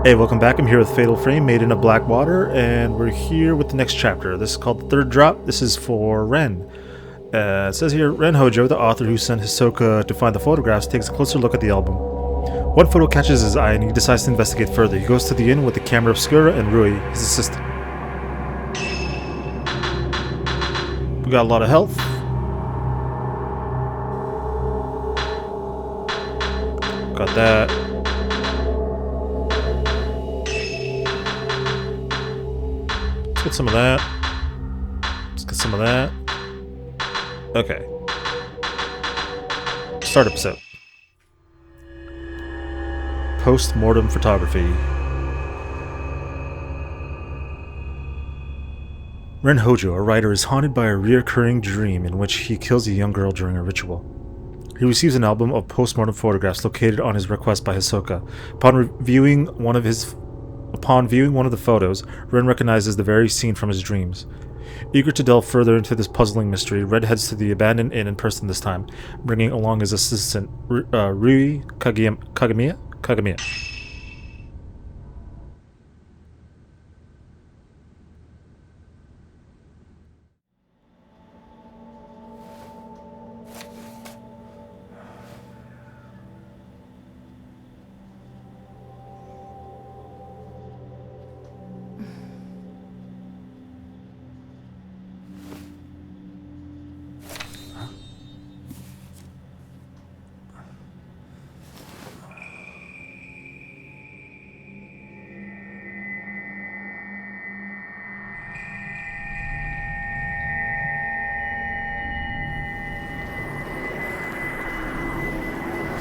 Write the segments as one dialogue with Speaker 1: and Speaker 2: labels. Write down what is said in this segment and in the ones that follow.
Speaker 1: Hey, welcome back. I'm here with Fatal Frame, Maiden of Blackwater, and we're here with the next chapter. This is called The Third Drop. This is for Ren. It says here, Ren Hojo, the author who sent Hisoka to find the photographs, takes a closer look at the album. One photo catches his eye and he decides to investigate further. He goes to the inn with the camera obscura and Rui, his assistant. We got a lot of health. Got that. Let's get some of that. Let's get some of that. Okay. Start episode. Post-mortem photography. Ren Hojo, a writer, is haunted by a recurring dream in which he kills a young girl during a ritual. He receives an album of post-mortem photographs located on his request by Hisoka. Upon viewing one of the photos, Ren recognizes the very scene from his dreams. Eager to delve further into this puzzling mystery, Red heads to the abandoned inn in person this time, bringing along his assistant, Rui Kagamiya.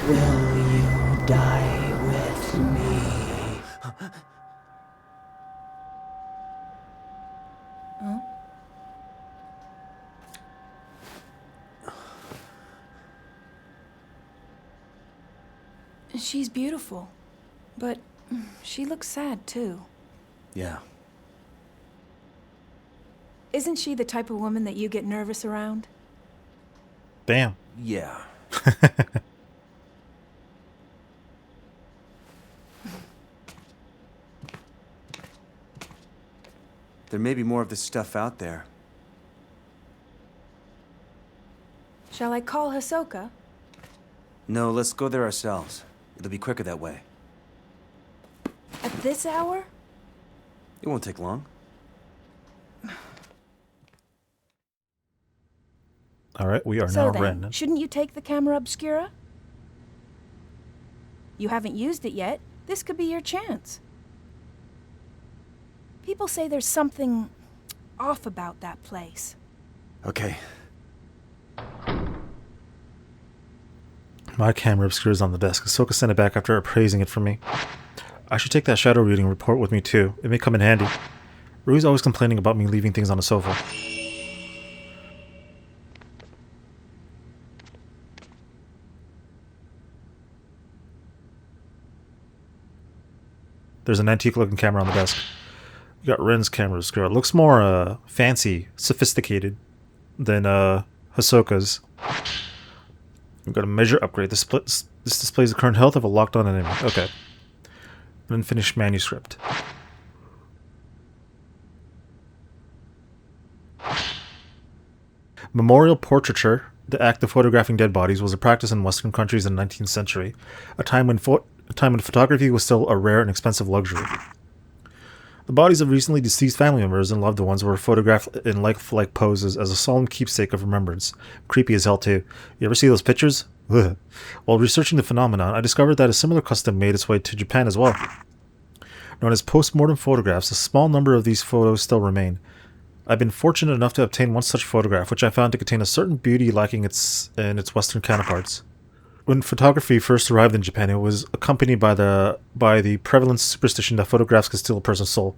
Speaker 2: Will you die with me?
Speaker 3: Huh? She's beautiful, but she looks sad too.
Speaker 2: Yeah.
Speaker 3: Isn't she the type of woman that you get nervous around?
Speaker 1: Damn.
Speaker 2: Yeah. There may be more of this stuff out there.
Speaker 3: Shall I call Hisoka?
Speaker 2: No, let's go there ourselves. It'll be quicker that way.
Speaker 3: At this hour?
Speaker 2: It won't take long.
Speaker 1: Alright, we are
Speaker 3: So
Speaker 1: now
Speaker 3: then,
Speaker 1: Ren.
Speaker 3: shouldn't you take the camera obscura? You haven't used it yet. This could be your chance. People say there's something off about that place.
Speaker 2: Okay.
Speaker 1: My camera obscura is on the desk. Hisoka sent it back after appraising it for me. I should take that shadow reading report with me too. It may come in handy. Rui's always complaining about me leaving things on the sofa. There's an antique-looking camera on the desk. We got Ren's camera obscura. It looks more fancy, sophisticated than Hisoka's. We've got a measure upgrade. This displays the current health of a locked-on enemy. Okay. An unfinished manuscript. Memorial portraiture, the act of photographing dead bodies, was a practice in Western countries in the 19th century, a time when photography was still a rare and expensive luxury. The bodies of recently deceased family members and loved ones were photographed in lifelike poses as a solemn keepsake of remembrance. Creepy as hell, too. You ever see those pictures? Ugh. While researching the phenomenon, I discovered that a similar custom made its way to Japan as well. Known as post-mortem photographs, a small number of these photos still remain. I've been fortunate enough to obtain one such photograph, which I found to contain a certain beauty lacking in its Western counterparts. When photography first arrived in Japan, it was accompanied by the prevalent superstition that photographs could steal a person's soul.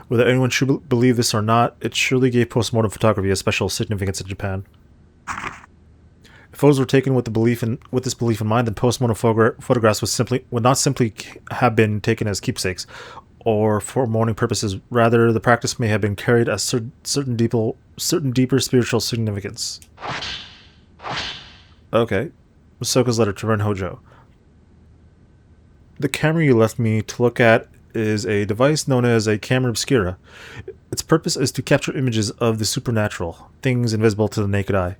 Speaker 1: Whether anyone should believe this or not, it surely gave post-mortem photography a special significance in Japan. If photos were taken with this belief in mind, then post-mortem photographs would not simply have been taken as keepsakes or for mourning purposes. Rather, the practice may have been carried as certain deeper spiritual significance. Okay. Hisoka's letter to Ren Hojo. The camera you left me to look at is a device known as a camera obscura. Its purpose is to capture images of the supernatural, things invisible to the naked eye.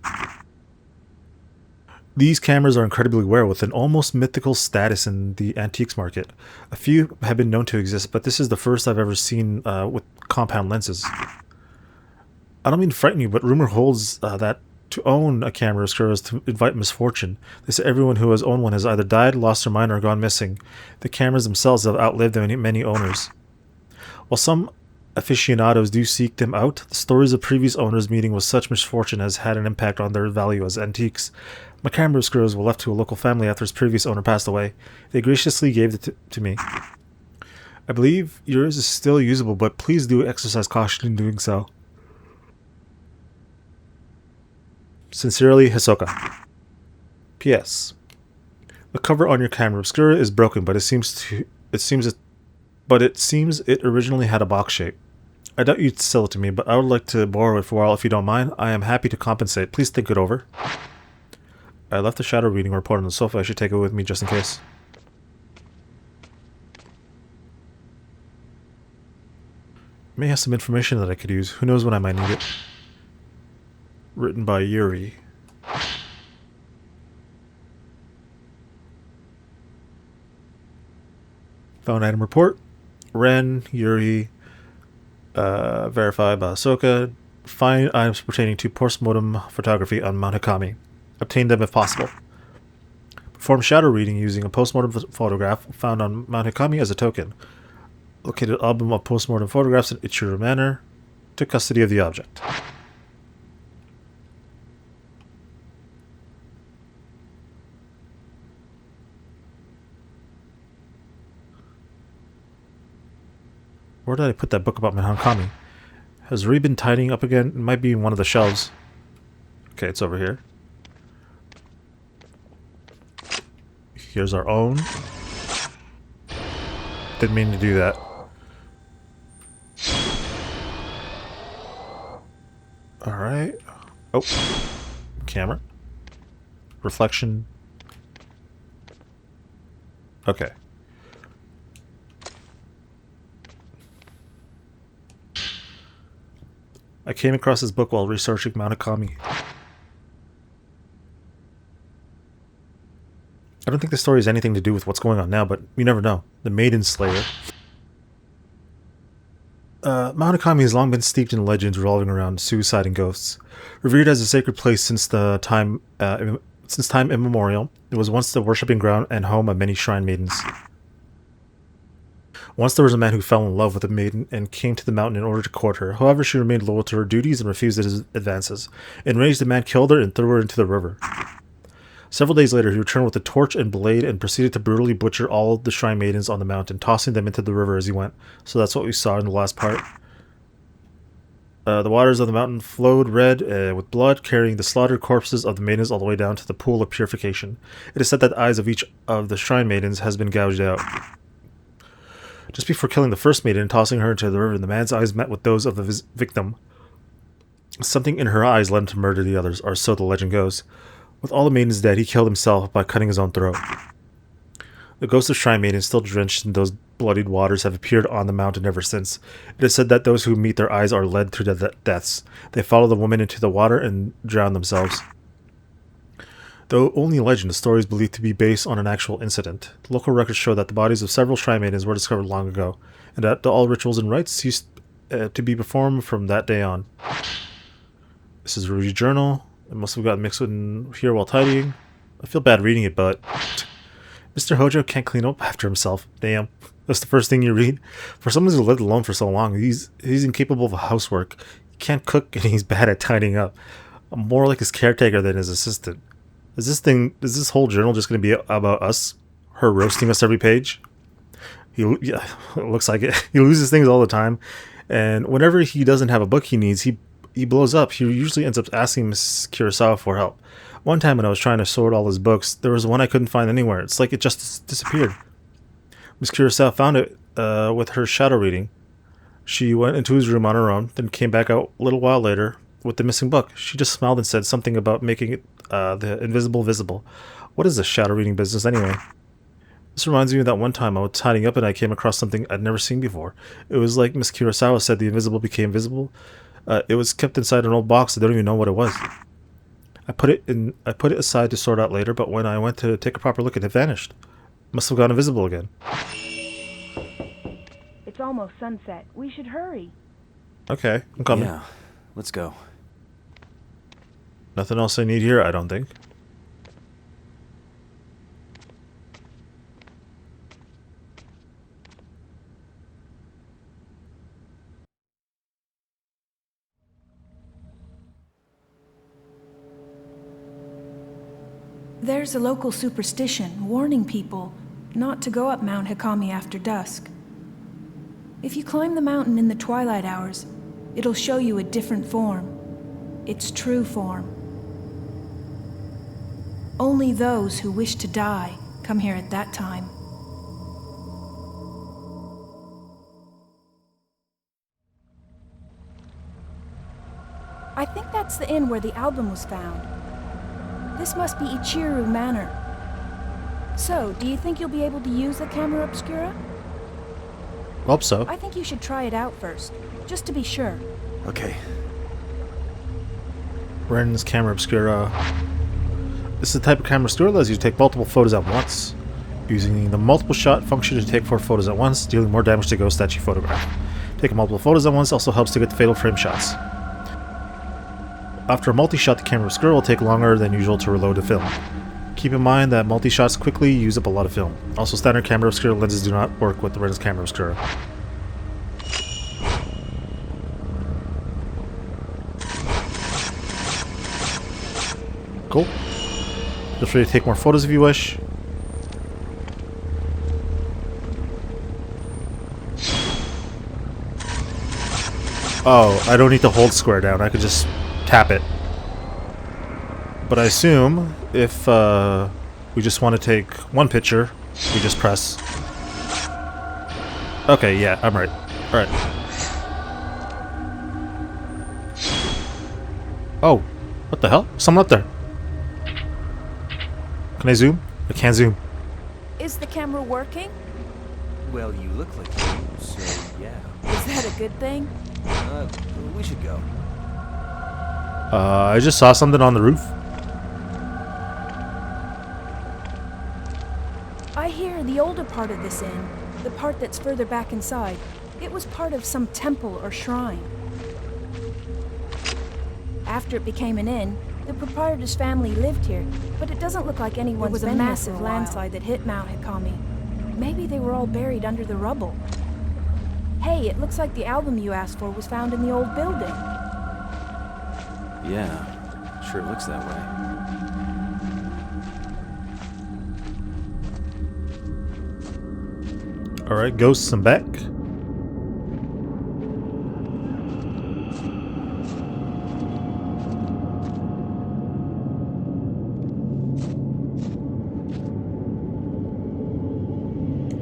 Speaker 1: These cameras are incredibly rare with an almost mythical status in the antiques market. A few have been known to exist, but this is the first I've ever seen with compound lenses. I don't mean to frighten you, but rumor holds that to own a camera obscura is to invite misfortune. They say everyone who has owned one has either died, lost their mind, or gone missing. The cameras themselves have outlived many owners. While some aficionados do seek them out, the stories of previous owners meeting with such misfortune has had an impact on their value as antiques. My camera obscuras were left to a local family after its previous owner passed away. They graciously gave it to me. I believe yours is still usable, but please do exercise caution in doing so. Sincerely, Hisoka. P.S. The cover on your camera obscura is broken, but it seems it originally had a box shape. I doubt you'd sell it to me, but I would like to borrow it for a while if you don't mind. I am happy to compensate. Please think it over. I left the shadow reading report on the sofa. I should take it with me just in case. May have some information that I could use. Who knows when I might need it. Written by Yuri. Found item report. Ren, Yuri, verified by Ahsoka. Find items pertaining to postmortem photography on Mount Hikami. Obtain them if possible. Perform shadow reading using a postmortem photograph found on Mount Hikami as a token. Located album of postmortem photographs in Ichiro Manor. Took custody of the object. Where did I put that book about Mount Hikami? Has Ree been tidying up again? It might be in one of the shelves. Okay, it's over here. Here's our own. Didn't mean to do that. Alright. Oh. Camera. Reflection. Okay. I came across this book while researching Mount Hikami. I don't think the story has anything to do with what's going on now, but you never know. The Maiden Slayer. Mount Hikami has long been steeped in legends revolving around suicide and ghosts. Revered as a sacred place since time immemorial, it was once the worshipping ground and home of many shrine maidens. Once there was a man who fell in love with a maiden and came to the mountain in order to court her. However, she remained loyal to her duties and refused his advances. Enraged, the man killed her and threw her into the river. Several days later, he returned with a torch and blade and proceeded to brutally butcher all the shrine maidens on the mountain, tossing them into the river as he went. So that's what we saw in the last part. The waters of the mountain flowed red with blood, carrying the slaughtered corpses of the maidens all the way down to the pool of purification. It is said that the eyes of each of the shrine maidens has been gouged out. Just before killing the first maiden and tossing her into the river, the man's eyes met with those of the victim. Something in her eyes led him to murder the others, or so the legend goes. With all the maidens dead, he killed himself by cutting his own throat. The ghosts of shrine maidens, still drenched in those bloodied waters, have appeared on the mountain ever since. It is said that those who meet their eyes are led to their deaths. They follow the woman into the water and drown themselves. Though only legend, the story is believed to be based on an actual incident. The local records show that the bodies of several shrine maidens were discovered long ago, and that all rituals and rites ceased to be performed from that day on. This is Rudy's journal. It must have gotten mixed in here while tidying. I feel bad reading it, but Mr. Hojo can't clean up after himself. Damn. That's the first thing you read. For someone who's lived alone for so long, he's incapable of housework. He can't cook and he's bad at tidying up. I'm more like his caretaker than his assistant. Is this whole journal just going to be about us? Her roasting us every page? Yeah, it looks like it. He loses things all the time. And whenever he doesn't have a book he needs, he blows up. He usually ends up asking Miss Kurosawa for help. One time when I was trying to sort all his books, there was one I couldn't find anywhere. It's like it just disappeared. Miss Kurosawa found it with her shadow reading. She went into his room on her own, then came back out a little while later with the missing book. She just smiled and said something about making it the invisible visible. What is this shadow reading business anyway? This reminds me of that one time I was tidying up and I came across something I'd never seen before. It was like Miss Kurosawa said, the invisible became visible. It was kept inside an old box. I don't even know what it was. I put it aside to sort out later, but when I went to take a proper look, it had vanished. Must have gone invisible again.
Speaker 3: It's almost sunset. We should hurry.
Speaker 1: Okay, I'm coming.
Speaker 2: Yeah, let's go.
Speaker 1: Nothing else I need here, I don't think.
Speaker 3: There's a local superstition warning people not to go up Mount Hikami after dusk. If you climb the mountain in the twilight hours, it'll show you a different form. Its true form. Only those who wish to die come here at that time. I think that's the inn where the album was found. This must be Ichiru Manor. So, do you think you'll be able to use the camera obscura?
Speaker 1: Hope so.
Speaker 3: I think you should try it out first, just to be sure.
Speaker 2: Okay.
Speaker 1: Ren's camera obscura. This is the type of camera obscura that allows you to take multiple photos at once. Using the multiple shot function to take 4 photos at once, dealing more damage to ghosts that you photograph. Taking multiple photos at once also helps to get the fatal frame shots. After a multi-shot, the camera obscura will take longer than usual to reload the film. Keep in mind that multi-shots quickly use up a lot of film. Also, standard camera obscura lenses do not work with the Ren's camera obscura. Cool. Feel free to take more photos if you wish. Oh, I don't need to hold square down. I could just tap it. But I assume if we just want to take one picture, we just press. Okay, yeah, I'm right. Alright. Oh, what the hell? Someone up there. Can I zoom? I can't zoom.
Speaker 3: Is the camera working?
Speaker 2: Well, you look like you, so yeah.
Speaker 3: Is that a good thing?
Speaker 2: We should go.
Speaker 1: I just saw something on the roof.
Speaker 3: I hear the older part of this inn, the part that's further back inside, it was part of some temple or shrine. After it became an inn, the proprietor's family lived here, but it doesn't look like anyone's been here for a while. There was a massive landslide that hit Mount Hikami. Maybe they were all buried under the rubble. Hey, it looks like the album you asked for was found in the old building.
Speaker 2: Yeah, sure looks that way.
Speaker 1: Alright, ghosts and back.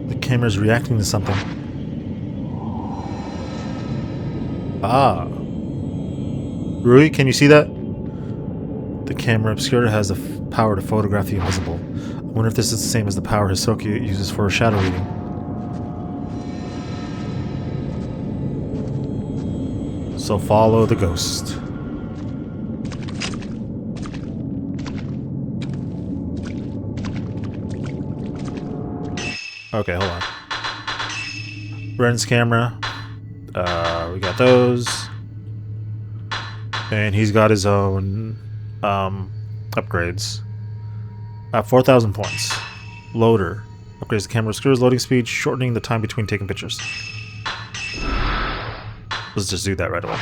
Speaker 1: The camera's reacting to something. Ah. Rui, can you see that? The camera obscura has the power to photograph the invisible. I wonder if this is the same as the power Hisoki uses for shadow reading. So follow the ghost. Okay, hold on. Ren's camera. We got those. And he's got his own upgrades. 4,000 points. Loader. Upgrades the camera obscura's loading speed, shortening the time between taking pictures. Let's just do that right away.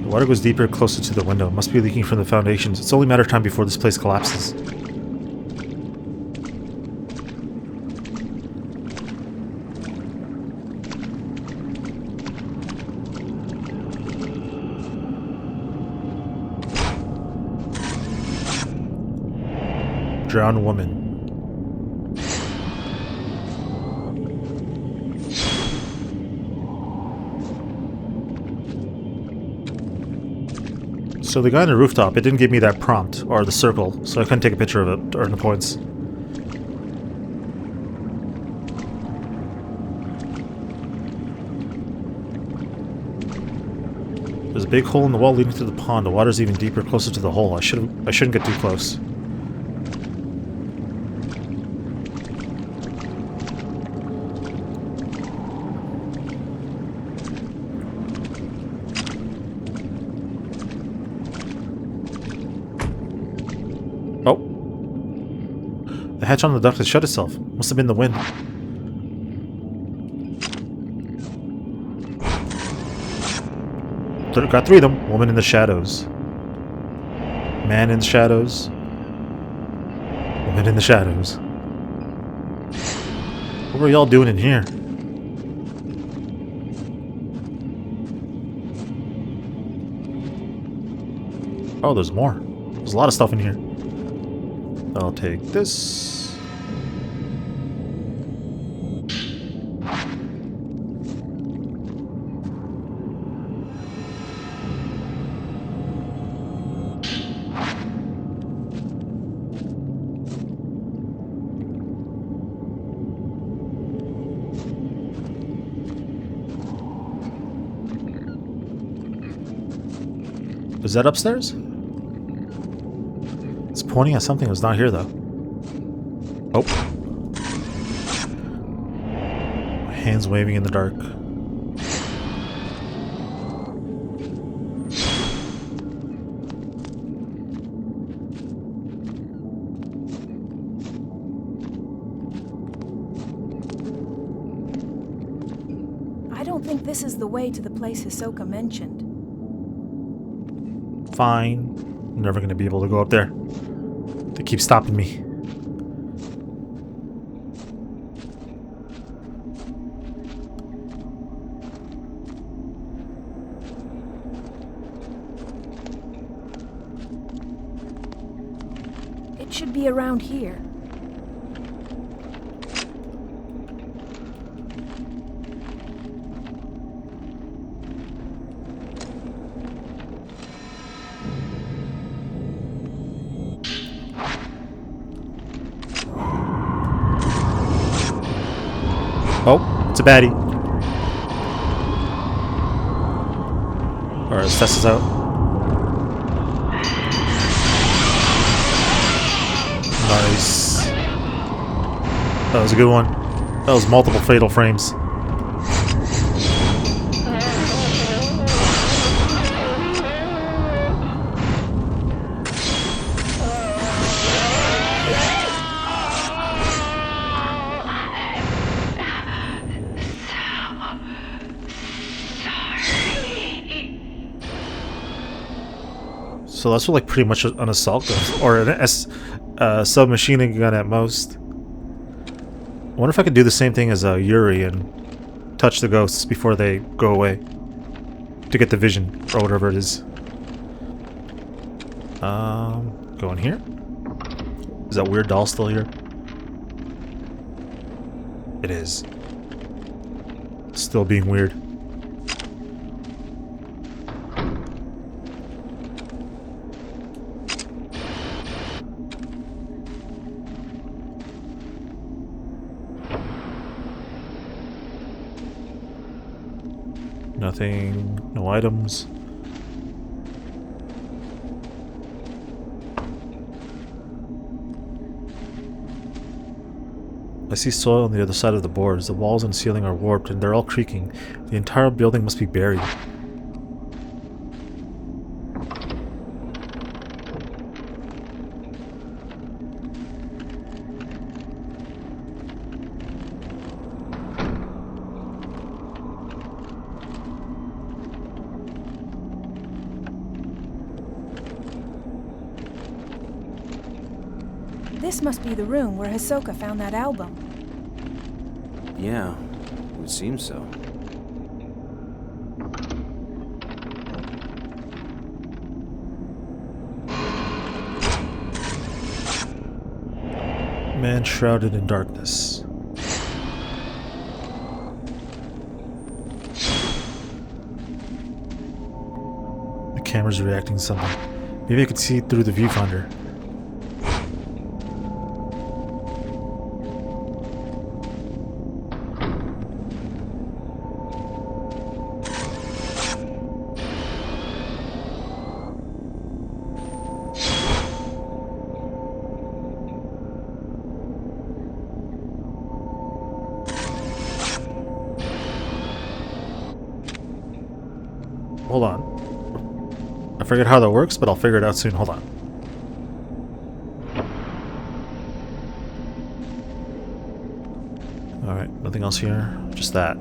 Speaker 1: The water goes deeper, closer to the window. It must be leaking from the foundations. It's only a matter of time before this place collapses. Drowned woman. So the guy on the rooftop, it didn't give me that prompt, or the circle, so I couldn't take a picture of it to earn the points. There's a big hole in the wall leading to the pond. The water's even deeper, closer to the hole. I shouldn't get too close. Oh. The hatch on the duct has shut itself. Must have been the wind. Got 3 of them. Woman in the shadows. Man in the shadows. Woman in the shadows. What were y'all doing in here? Oh, there's more. There's a lot of stuff in here. I'll take this. Is that upstairs? It's pointing at something that's not here, though. Oh. Hands waving in the dark.
Speaker 3: I don't think this is the way to the place Hisoka mentioned.
Speaker 1: Fine. I'm never going to be able to go up there. They keep stopping me.
Speaker 3: It should be around here.
Speaker 1: Oh, it's a baddie. Alright, let's test this out. Nice. That was a good one. That was multiple fatal frames. So that's like pretty much an assault gun, or an submachine gun at most. I wonder if I could do the same thing as Yuri and touch the ghosts before they go away to get the vision or whatever it is. Go in here. Is that weird doll still here? It is. Still being weird. Nothing, no items. I see soil on the other side of the boards. The walls and ceiling are warped and they're all creaking. The entire building must be buried.
Speaker 3: This must be the room where Hisoka found that album.
Speaker 2: Yeah, it would seem so.
Speaker 1: Man shrouded in darkness. The camera's reacting to something. Maybe I could see through the viewfinder. Hold on. I forget how that works, but I'll figure it out soon. Hold on. Alright, nothing else here. Just that.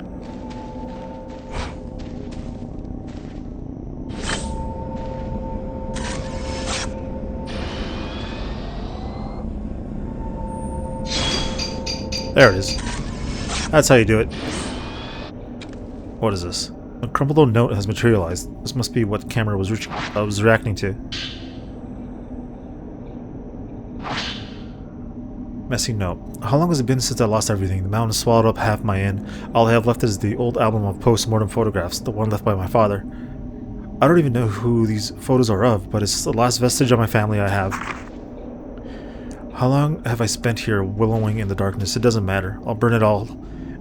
Speaker 1: There it is. That's how you do it. What is this? A crumpled old note has materialized. This must be what camera was reacting to. Messy note. How long has it been since I lost everything? The mountain swallowed up half my inn. All I have left is the old album of post-mortem photographs, the one left by my father. I don't even know who these photos are of, but it's the last vestige of my family I have. How long have I spent here willowing in the darkness? It doesn't matter. I'll burn it all,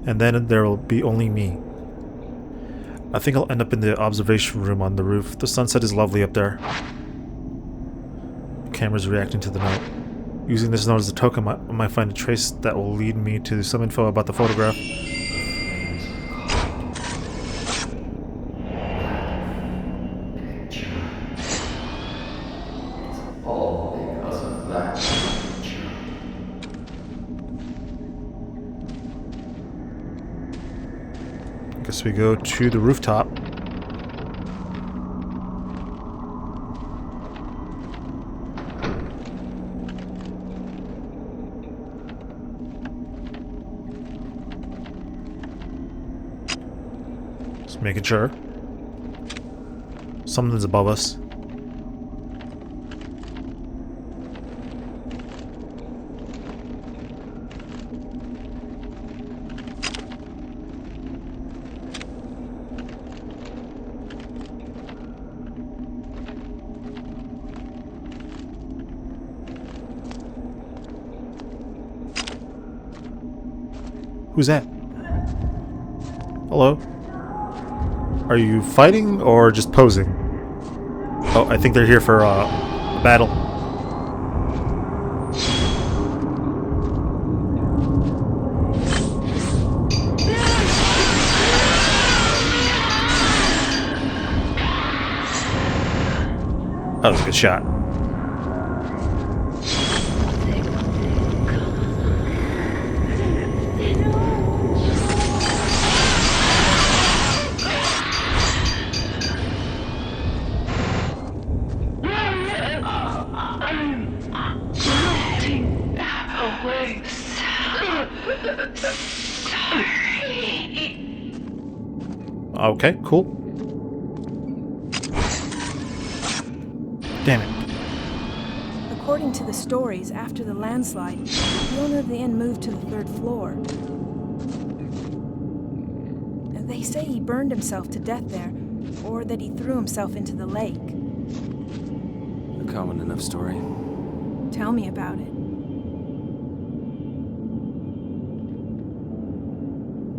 Speaker 1: and then there will be only me. I think I'll end up in the observation room on the roof. The sunset is lovely up there. The camera's reacting to the note. Using this note as a token, I might find a trace that will lead me to some info about the photograph. Guess we go to the rooftop. Just making sure. Something's above us. Who's that? Hello? Are you fighting or just posing? Oh, I think they're here for a battle. That was a good shot. Okay, cool. Damn it.
Speaker 3: According to the stories, after the landslide, the owner of the inn moved to the 3rd floor. And they say he burned himself to death there, or that he threw himself into the lake.
Speaker 2: A common enough story.
Speaker 3: Tell me about it.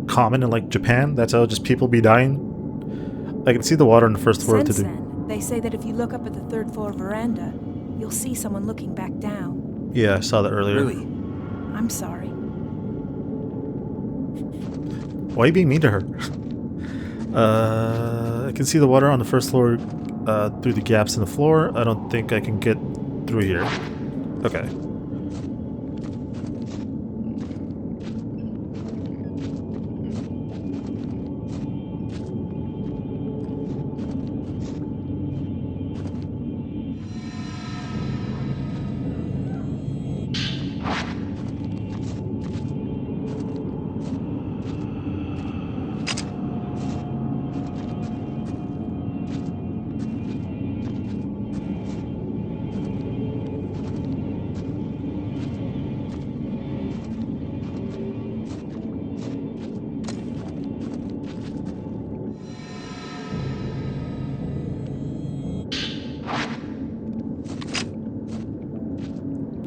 Speaker 1: Common in like Japan? That's how just people be dying? I can see the water on the 1st floor to do.
Speaker 3: They say that if you look up at the 3rd floor veranda, you'll see someone looking back down.
Speaker 1: Yeah, I saw that earlier.
Speaker 2: Really?
Speaker 3: I'm sorry.
Speaker 1: Why are you being mean to her? I can see the water on the 1st floor through the gaps in the floor. I don't think I can get through here. Okay.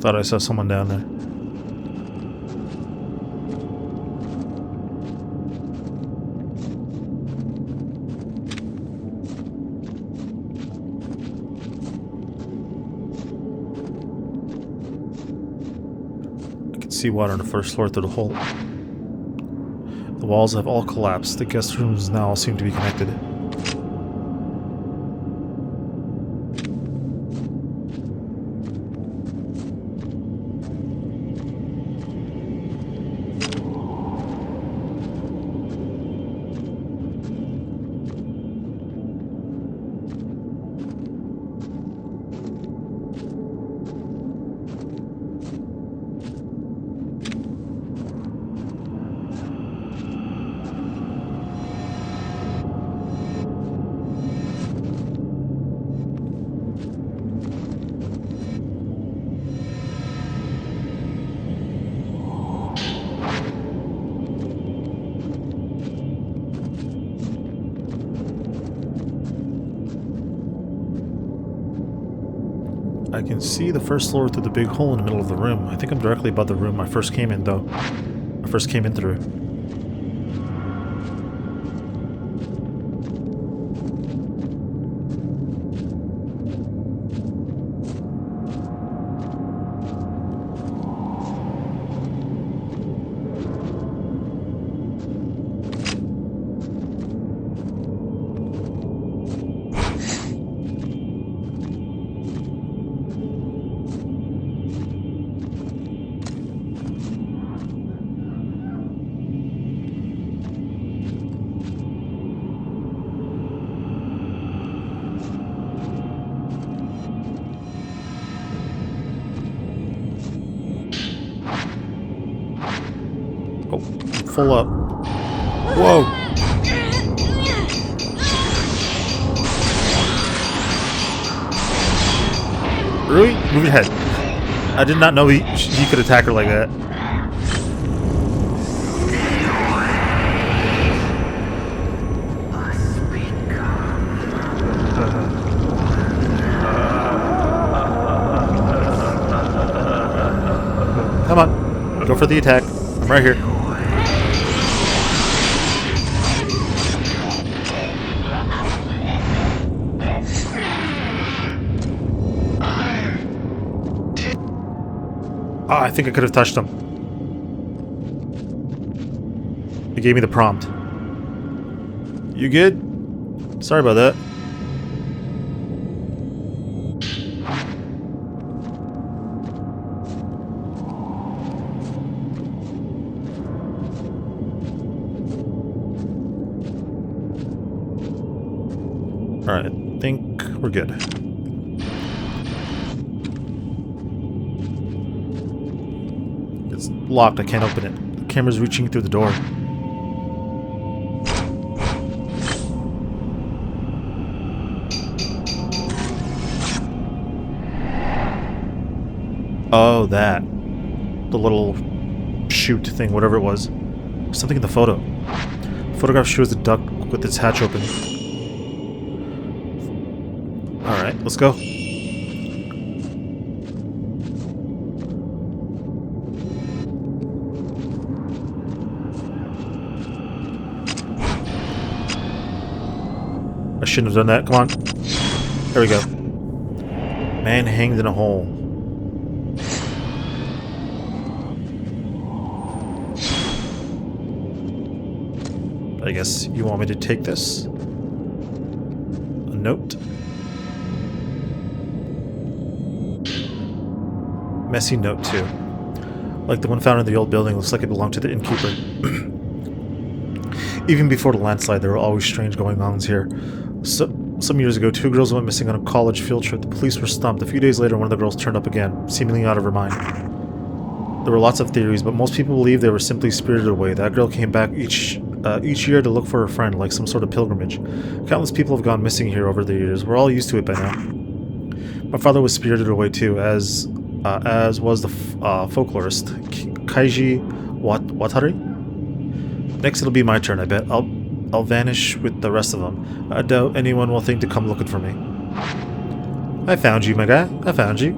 Speaker 1: Thought I saw someone down there. I can see water on the first floor through the hole. The walls have all collapsed. The guest rooms now seem to be connected. I can see the first floor through the big hole in the middle of the room. I think I'm directly above the room I first came in, though. I first came in through. Oh, full up. Whoa! Really? Move your head. I did not know he could attack her like that. Come on. Go for the attack. I'm right here. Oh, I think I could have touched him. It gave me the prompt. You good? Sorry about that. Alright, I think we're good. It's locked, I can't open it. The camera's reaching through the door. Oh, that. The little chute thing, whatever it was. Something in the photo. The photograph shows the duck with its hatch open. Alright, let's go. I shouldn't have done that. Come on. There we go. Man hanged in a hole. I guess you want me to take this? A note? Messy note, too. Like the one found in the old building, looks like it belonged to the innkeeper. Even before the landslide, there were always strange going-ons here. Some years ago, 2 girls went missing on a college field trip. The police were stumped. A few days later, one of the girls turned up again, seemingly out of her mind. There were lots of theories, but most people believe they were simply spirited away. That girl came back each year to look for her friend, like some sort of pilgrimage. Countless people have gone missing here over the years. We're all used to it by now. My father was spirited away too, as was the folklorist Kaiji Watari. Next, it'll be my turn. I bet I'll vanish with the rest of them. I doubt anyone will think to come looking for me. I found you, my guy. I found you.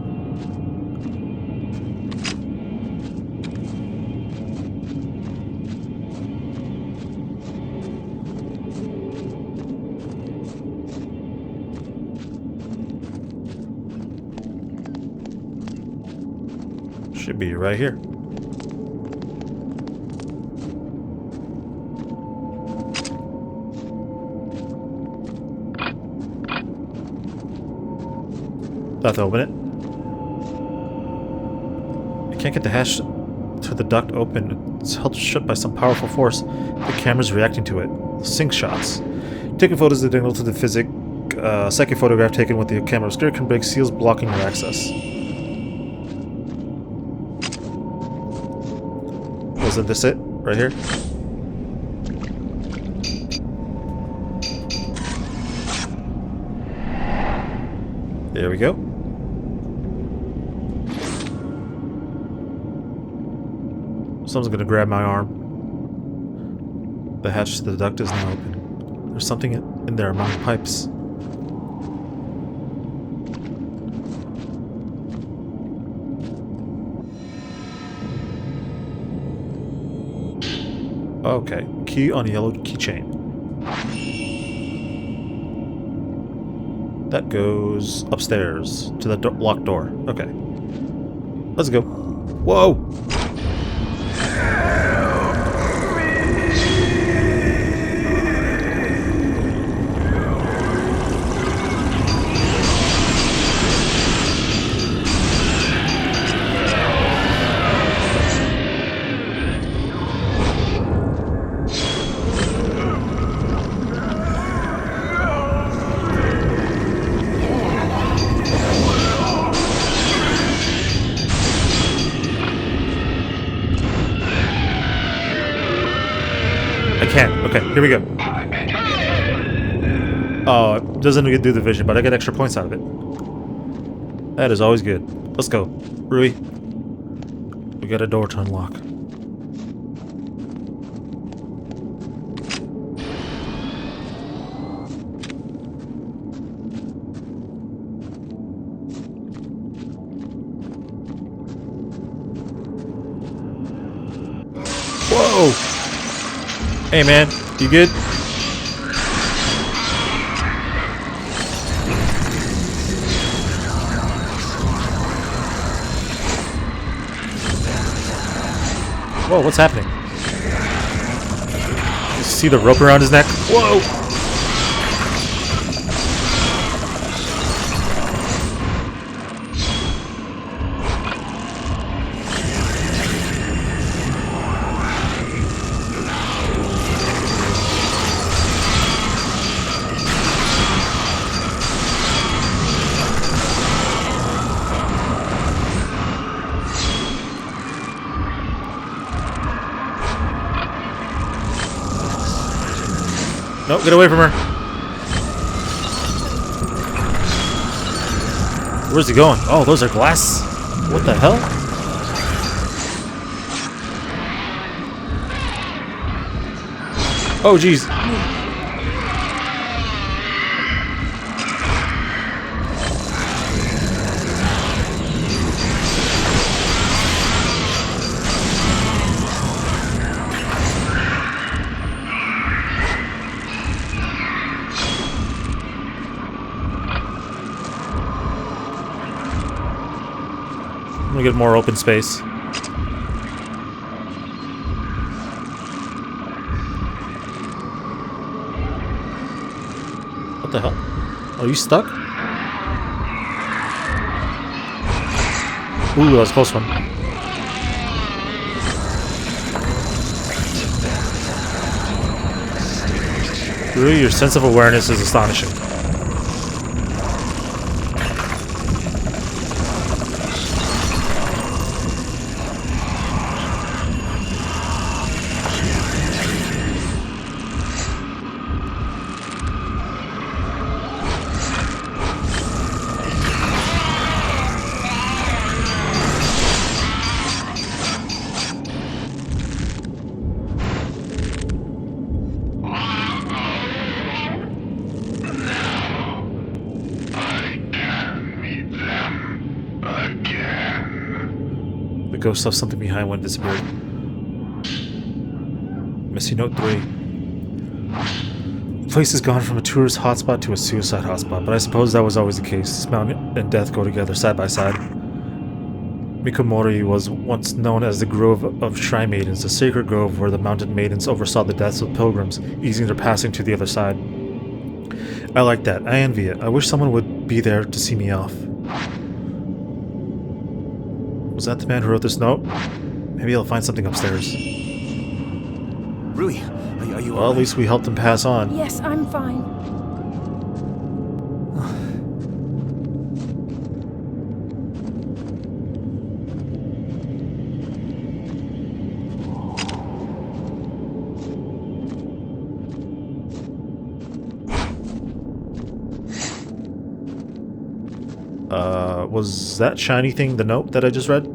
Speaker 1: Should be right here. Have to open it. I can't get the hatch to the duct open. It's held shut by some powerful force. The camera's reacting to it. Sync shots. Taking photos of the signal to the physic. Second photograph taken with the camera obscure can break seals blocking your access. Wasn't this it? Right here? There we go. Someone's gonna grab my arm. The hatch to the duct is now open. There's something in there among the pipes. Okay, key on a yellow keychain. That goes upstairs to the locked door. Okay. Let's go. Whoa! I can't. Okay, here we go. Oh, it doesn't do the vision, but I get extra points out of it. That is always good. Let's go. Rui. We got a door to unlock. Whoa! Hey man, you good? Whoa, what's happening? You see the rope around his neck? Whoa! No, get away from her. Where's he going? Oh, those are glass. What the hell? Oh, jeez. I'm gonna get more open space. What the hell? Are you stuck? Ooh, that was a close one. Really, your sense of awareness is astonishing. The ghost left something behind when it disappeared. Missing note 3. The place has gone from a tourist hotspot to a suicide hotspot, but I suppose that was always the case. This mountain and death go together side by side. Mikomori was once known as the Grove of Shrine Maidens, a sacred grove where the mountain maidens oversaw the deaths of pilgrims, easing their passing to the other side. I like that. I envy it. I wish someone would be there to see me off. Was that the man who wrote this note? Maybe I'll find something upstairs.
Speaker 2: Rui, are you
Speaker 1: Well, at least we helped him pass on.
Speaker 3: Yes, I'm fine.
Speaker 1: Was that shiny thing the note that I just read?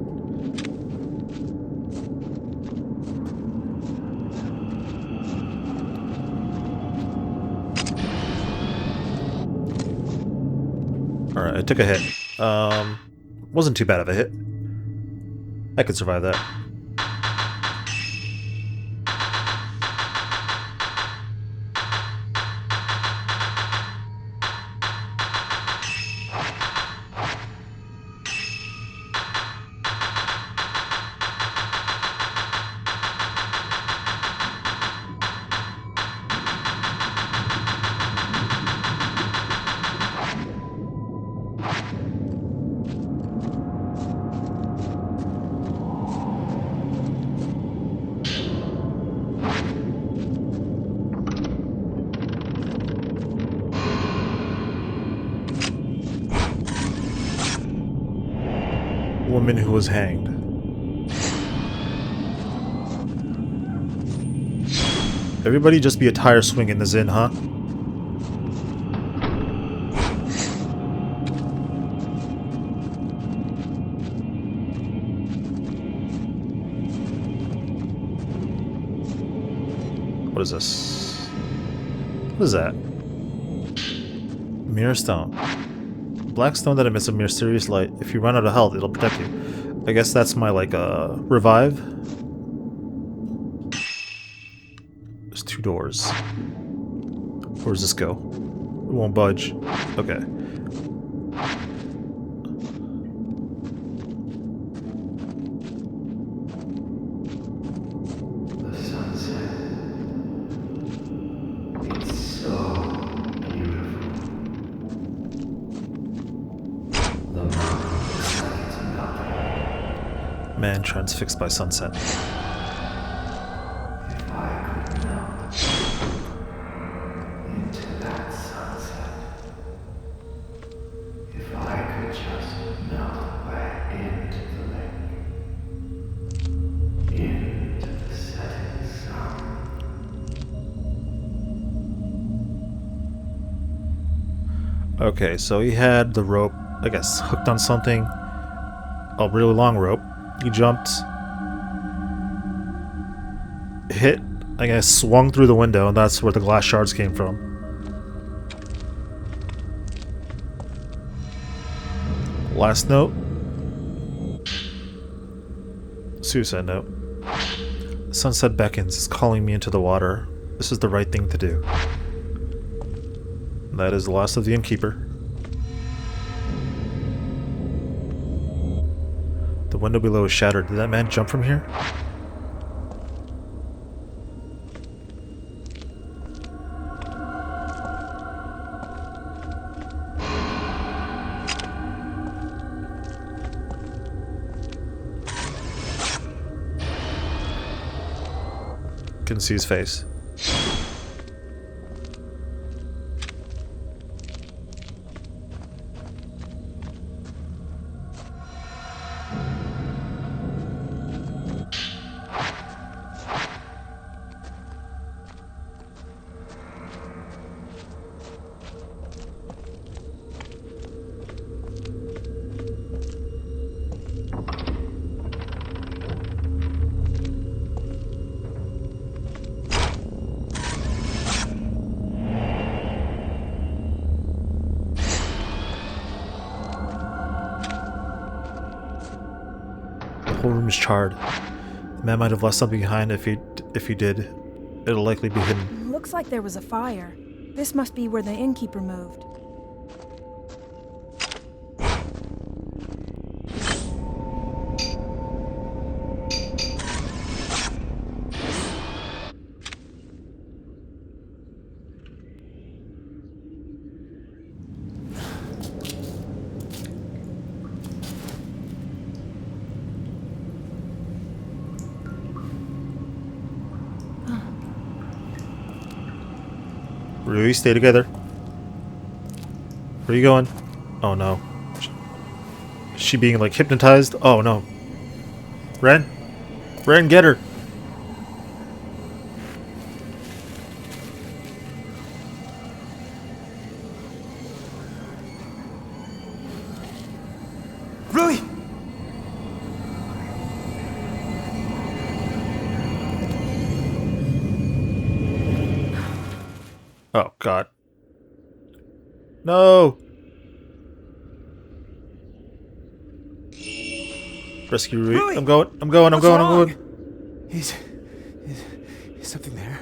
Speaker 1: Alright, I took a hit. Wasn't too bad of a hit. I could survive that. Woman who was hanged. Everybody just be a tire swing in the Zin, huh? What is this? What is that? Mirror stone. Black stone that emits a mysterious light. If you run out of health, it'll protect you. I guess that's my, like, revive. There's two doors. Where does this go? It won't budge. Okay.
Speaker 4: The sunset. It's so beautiful. The mountain looks like it's melting.
Speaker 1: Man transfixed by sunset.
Speaker 4: If I could melt into that sunset. If I could just melt back into the lake. Into the setting sun.
Speaker 1: Okay, so he had the rope, I guess, hooked on something. A really long rope. He jumped. Hit, I guess, swung through the window, and that's where the glass shards came from. Last note. Suicide note. The sunset beckons, is calling me into the water. This is the right thing to do. And that is the last of the innkeeper. The window below is shattered. Did that man jump from here? Couldn't see his face. The whole room is charred. The man might have left something behind. If he did, it'll likely be hidden.
Speaker 3: Looks like there was a fire. This must be where the innkeeper moved.
Speaker 1: Rui, stay together. Where are you going? Oh no. Is she being like hypnotized? Oh no. Ren? Ren, get her!
Speaker 2: Rui!
Speaker 1: Oh god. No! Rescue Rui.
Speaker 2: Rui!
Speaker 1: I'm going, I'm going, I'm
Speaker 2: What's
Speaker 1: going, I'm
Speaker 2: wrong?
Speaker 1: going.
Speaker 2: Is something there?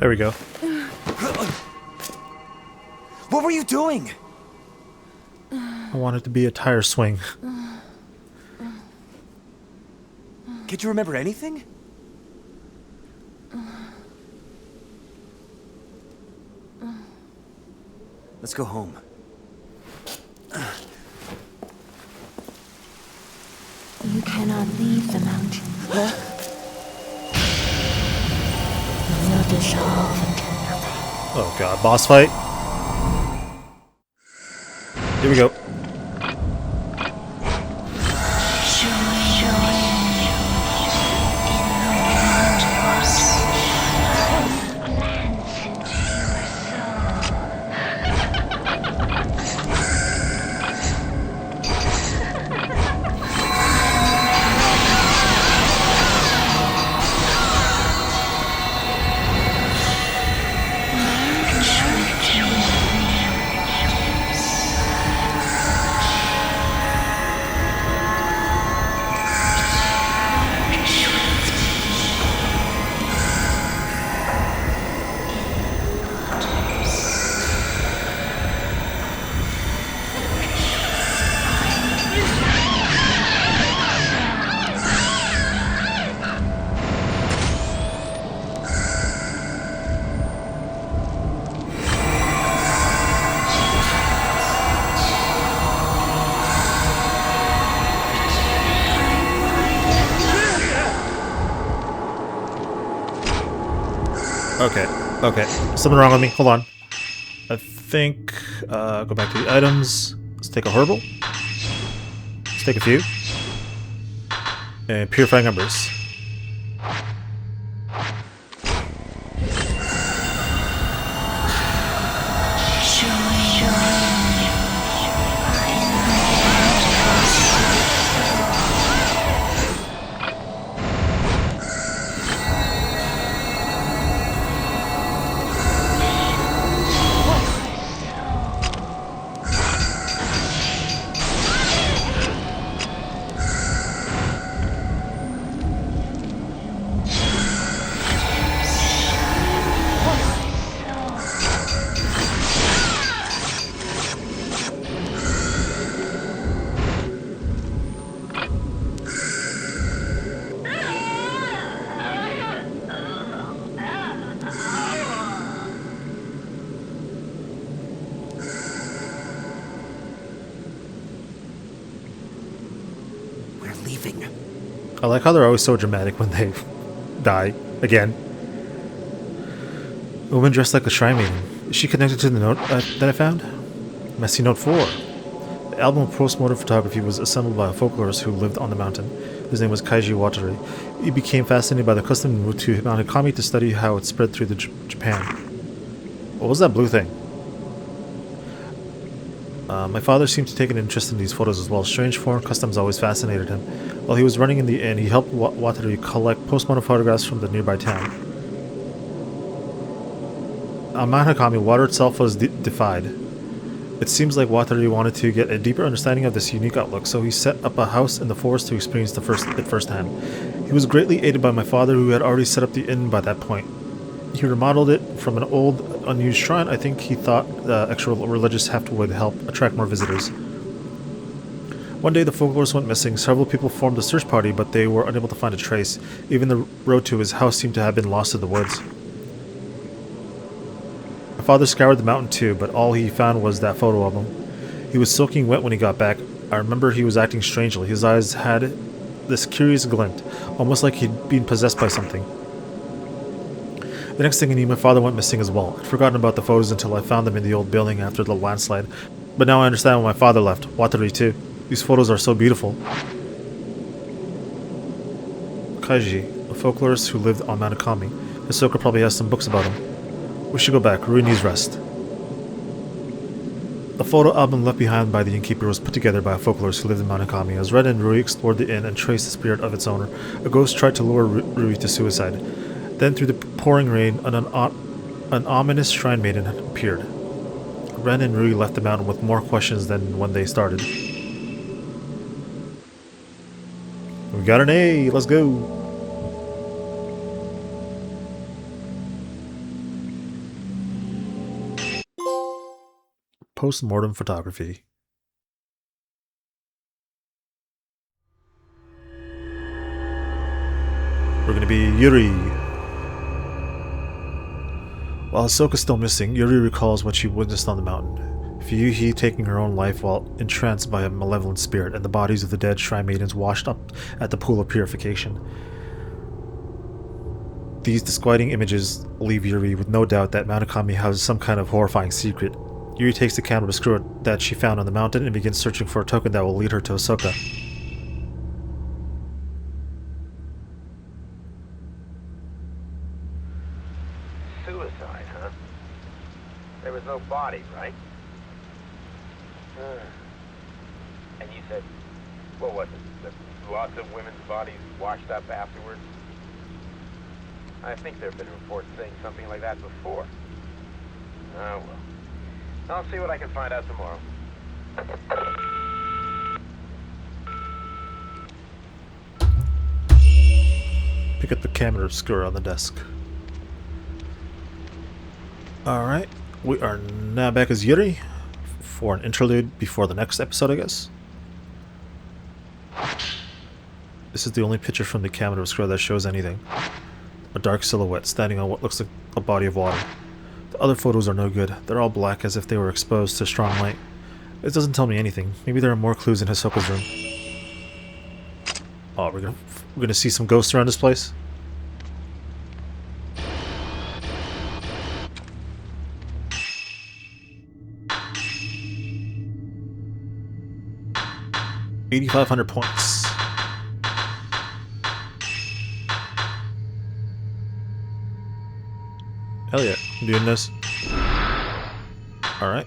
Speaker 1: There we go.
Speaker 2: What were you doing?
Speaker 1: I want it to be a tire swing.
Speaker 2: Can't you remember anything? Let's go home.
Speaker 5: You cannot leave the mountain. You will dissolve into nothing.
Speaker 1: Oh god, boss fight. Here we go. Okay, okay. Something wrong with me. Hold on. I think, go back to the items. Let's take a herbal. Let's take a few. And purifying embers. I like how they're always so dramatic when they die. Again. A woman dressed like a shrine maiden. Is she connected to the note that I found? Messy Note 4. The album of post-mortem photography was assembled by a folklorist who lived on the mountain. His name was Kaiji Watari. He became fascinated by the custom and moved to Mount Hikami to study how it spread through Japan. What was that blue thing? My father seemed to take an interest in these photos as well. Strange foreign customs always fascinated him. While he was running in the inn, he helped Watari collect postmortem photographs from the nearby town. On Mount Hikami, water itself was defied. It seems like Watari wanted to get a deeper understanding of this unique outlook, so he set up a house in the forest to experience it firsthand. He was greatly aided by my father, who had already set up the inn by that point. He remodeled it from an old, unused shrine. I think he thought the extra religious heft would help attract more visitors. One day, the folklorist went missing. Several people formed a search party, but they were unable to find a trace. Even the road to his house seemed to have been lost in the woods. My father scoured the mountain too, but all he found was that photo album. He was soaking wet when he got back. I remember he was acting strangely. His eyes had this curious glint, almost like he'd been possessed by something. The next thing I knew, my father went missing as well. I'd forgotten about the photos until I found them in the old building after the landslide. But now I understand why my father left. Watari too. These photos are so beautiful. Kaiji, a folklorist who lived on Mount Hikami. Hisoka probably has some books about him. We should go back. Rui needs rest. The photo album left behind by the innkeeper was put together by a folklorist who lived in Mount Hikami. As Ren and Rui explored the inn and traced the spirit of its owner, a ghost tried to lure Rui to suicide. Then, through the pouring rain, an ominous shrine maiden appeared. Ren and Rui left the mountain with more questions than when they started. We got an A! Let's go! Post-mortem photography. We're gonna be Yuri. While Hisoka's still missing, Yuri recalls what she witnessed on the mountain. Fuyuhi taking her own life while entranced by a malevolent spirit, and the bodies of the dead shrine maidens washed up at the pool of purification. These disquieting images leave Yuri with no doubt that Mount Hikami has some kind of horrifying secret. Yuri takes the cannabis screw that she found on the mountain and begins searching for a token that will lead her to Hisoka.
Speaker 6: Suicide, huh? There was no body, right? And you said, what was it? That lots of women's bodies washed up afterwards? I think there have been reports saying something like that before. Oh, well. I'll see what I can find out tomorrow.
Speaker 1: Pick up the camera obscura on the desk. Alright, we are now back as Yuri for an interlude before the next episode, I guess. This is the only picture from the camera obscura that shows anything. A dark silhouette standing on what looks like a body of water. The other photos are no good. They're all black as if they were exposed to strong light. This doesn't tell me anything. Maybe there are more clues in Hisoka's room. Oh, we're gonna see some ghosts around this place? $8,500 points. Hell yeah, I'm doing this. Alright.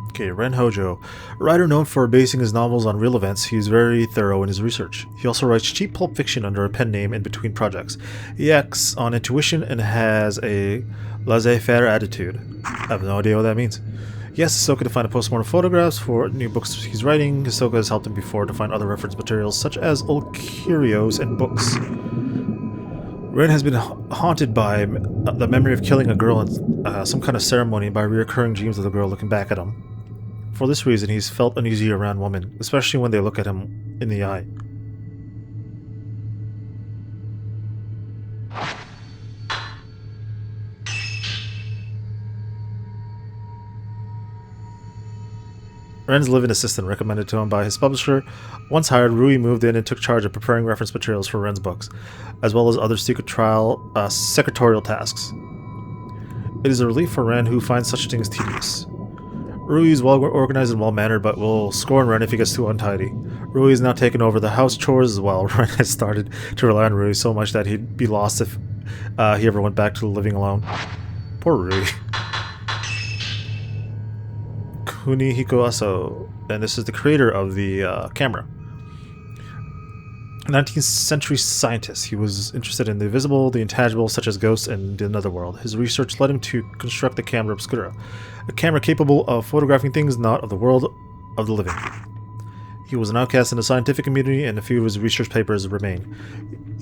Speaker 1: Okay, Ren Hojo. A writer known for basing his novels on real events, he is very thorough in his research. He also writes cheap pulp fiction under a pen name in between projects. He acts on intuition and has a laissez-faire attitude. I have no idea what that means. He asked Hisoka to find a postmortem photographs for new books he's writing. Hisoka has helped him before to find other reference materials, such as old curios and books. Ren has been haunted by the memory of killing a girl in some kind of ceremony by recurring dreams of the girl looking back at him. For this reason, he's felt uneasy around women, especially when they look at him in the eye. Ren's live-in assistant, recommended to him by his publisher. Once hired, Rui moved in and took charge of preparing reference materials for Ren's books, as well as other secret trial secretarial tasks. It is a relief for Ren, who finds such things tedious. Rui is well organized and well-mannered, but will scorn Ren if he gets too untidy. Rui has now taken over the house chores as well. Ren has started to rely on Rui so much that he'd be lost if he ever went back to living alone. Poor Rui. Kunihiko Aso, and this is the creator of the camera. A 19th century scientist, he was interested in the visible, the intangible, such as ghosts and the netherworld. His research led him to construct the camera obscura, a camera capable of photographing things not of the world of the living. He was an outcast in the scientific community, and a few of his research papers remain.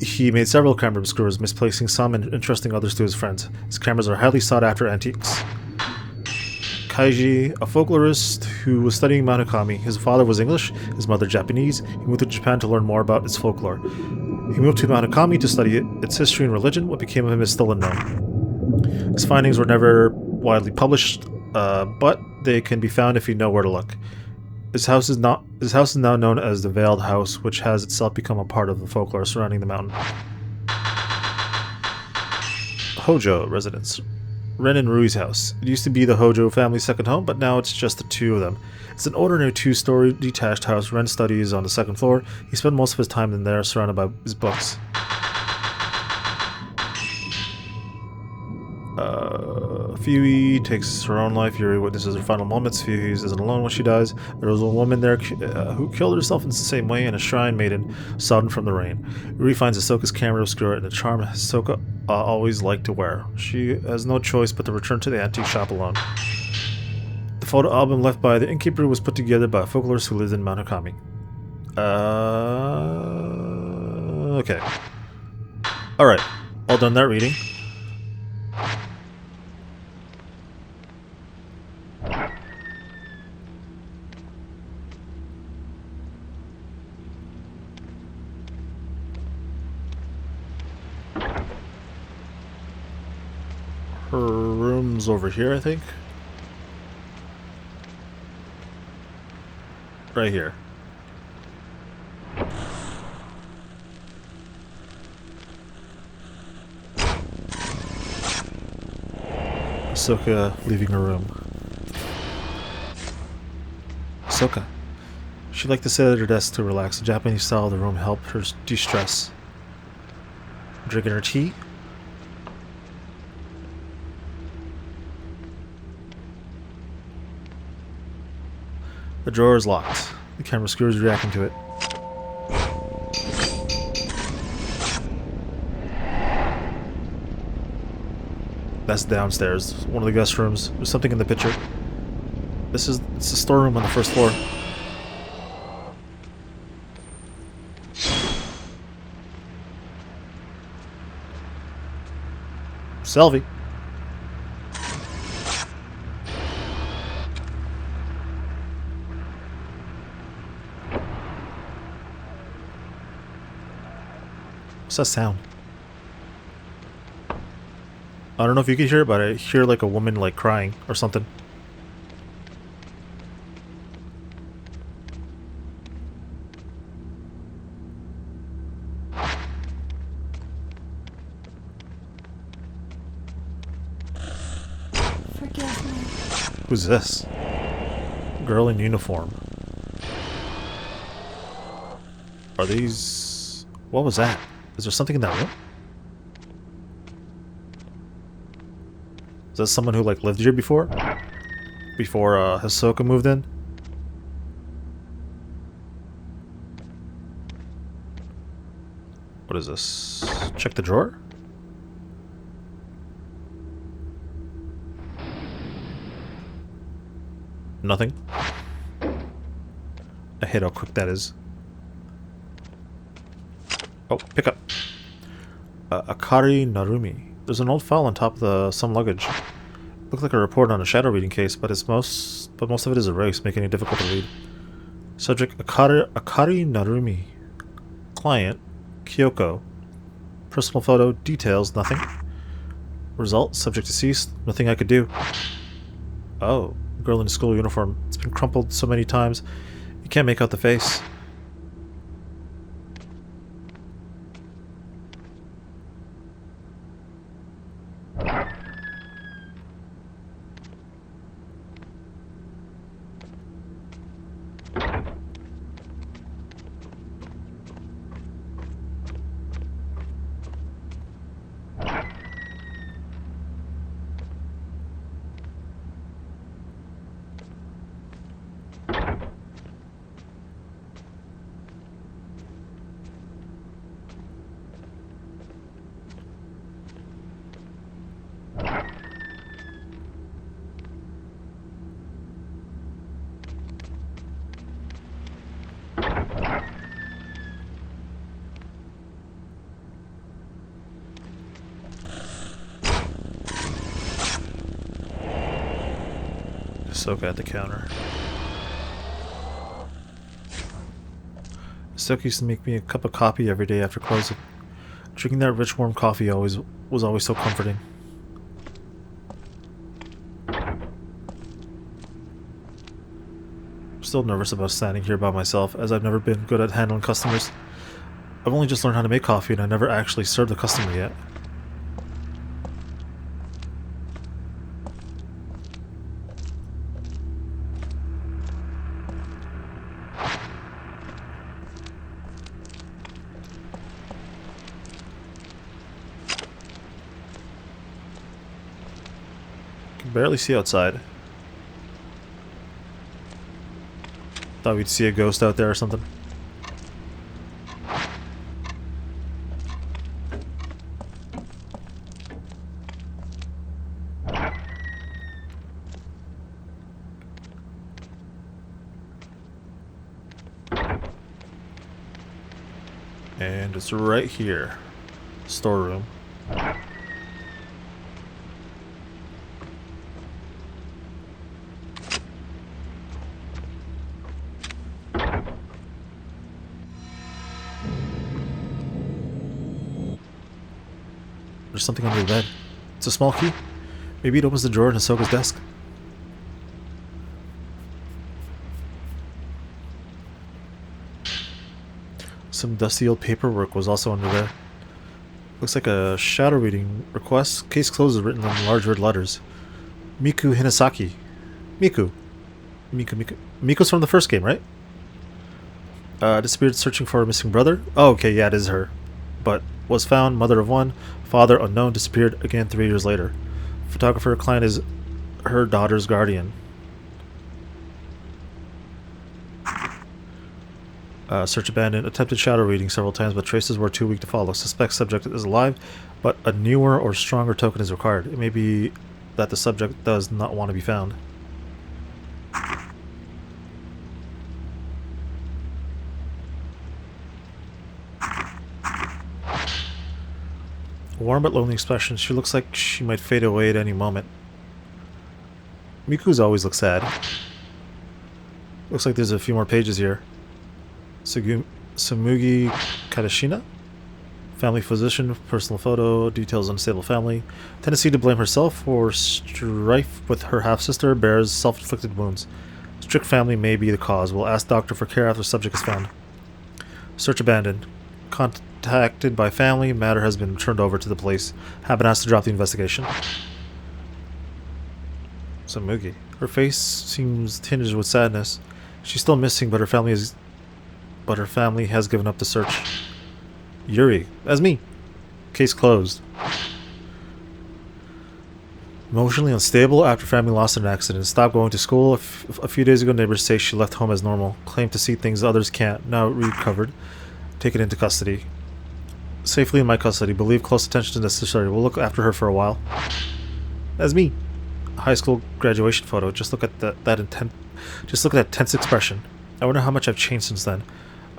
Speaker 1: He made several camera obscuras, misplacing some and entrusting others to his friends. His cameras are highly sought-after antiques. Kaiji, a folklorist who was studying Manukami. His father was English, his mother Japanese. He moved to Japan to learn more about its folklore. He moved to Manukami to study its history and religion. What became of him is still unknown. His findings were never widely published, but they can be found if you know where to look. His house is now known as the Veiled House, which has itself become a part of the folklore surrounding the mountain. Hojo residence. Ren and Rui's house. It used to be the Hojo family's second home, but now it's just the two of them. It's an ordinary two-story detached house. Ren studies on the second floor. He spent most of his time in there, surrounded by his books. Fui takes her own life. Yuri witnesses her final moments. Fui isn't alone when she dies. There was a woman there who killed herself in the same way, and a shrine maiden sodden from the rain. Yuri finds Ahsoka's camera obscura and the charm Ahsoka always liked to wear. She has no choice but to return to the antique shop alone. The photo album left by the innkeeper was put together by a folklorist who lived in Manukami. Okay. Alright, all done that reading. Her room's over here, I think. Right here. Ahsoka leaving her room. Ahsoka. She liked to sit at her desk to relax. The Japanese style of the room helped her de-stress. Drinking her tea. The drawer is locked. The camera obscura is reacting to it. That's downstairs. One of the guest rooms. There's something in the picture. It's a storeroom on the first floor. Selvi. What's that sound? I don't know if you can hear it, but I hear like a woman like crying or something.
Speaker 5: Forgive me.
Speaker 1: Who's this? Girl in uniform. Are these... What was that? Is there something in that room? Is that someone who like lived here before? Before Ahsoka moved in? What is this? Check the drawer? Nothing. I hate how quick that is. Oh, pick up. Akari Narumi. There's an old file on top of some luggage. Looked like a report on a shadow reading case, but most of it is erased, making it difficult to read. Subject Akari Narumi. Client Kyoko. Personal photo details nothing. Result subject deceased. Nothing I could do. Oh, girl in a school uniform. It's been crumpled so many times, you can't make out the face. Ahsoka at the counter. Ahsoka used to make me a cup of coffee every day after closing. Drinking that rich, warm coffee was always so comforting. I'm still nervous about standing here by myself, as I've never been good at handling customers. I've only just learned how to make coffee, and I never actually served a customer yet. Can barely see outside. Thought we'd see a ghost out there or something. And it's right here. Storeroom. There's something under the bed. It's a small key. Maybe it opens the drawer in Ahsoka's desk. Some dusty old paperwork was also under there. Looks like a shadow reading request. Case closed is written in large red letters. Miku Hinasaki. Miku. Miku's from the first game, right? Disappeared searching for a missing brother. Oh, okay, yeah, it is her. But was found, mother of one, father unknown, disappeared again 3 years later. Photographer client is her daughter's guardian. Search abandoned. Attempted shadow reading several times, but traces were too weak to follow. Suspect subject is alive, but a newer or stronger token is required. It may be that the subject does not want to be found. Warm but lonely expression. She looks like she might fade away at any moment. Miku's always looks sad. Looks like there's a few more pages here. Samugi Kadashina? Family physician, personal photo, details unstable family. Tendency to blame herself for strife with her half-sister, bears self-inflicted wounds. Strict family may be the cause. We'll ask doctor for care after subject is found. Search abandoned. Contacted by family, matter has been turned over to the police. Have been asked to drop the investigation. Samugi. Her face seems tinged with sadness. She's still missing, but her family has given up the search. Yuri. As me. Case closed. Emotionally unstable after family lost in an accident. Stopped going to school. A few days ago, neighbors say she left home as normal. Claimed to see things others can't. Now recovered. Taken into custody. Safely in my custody. Believe close attention is necessary. We'll look after her for a while. As me. High school graduation photo. Just look at that tense expression. I wonder how much I've changed since then.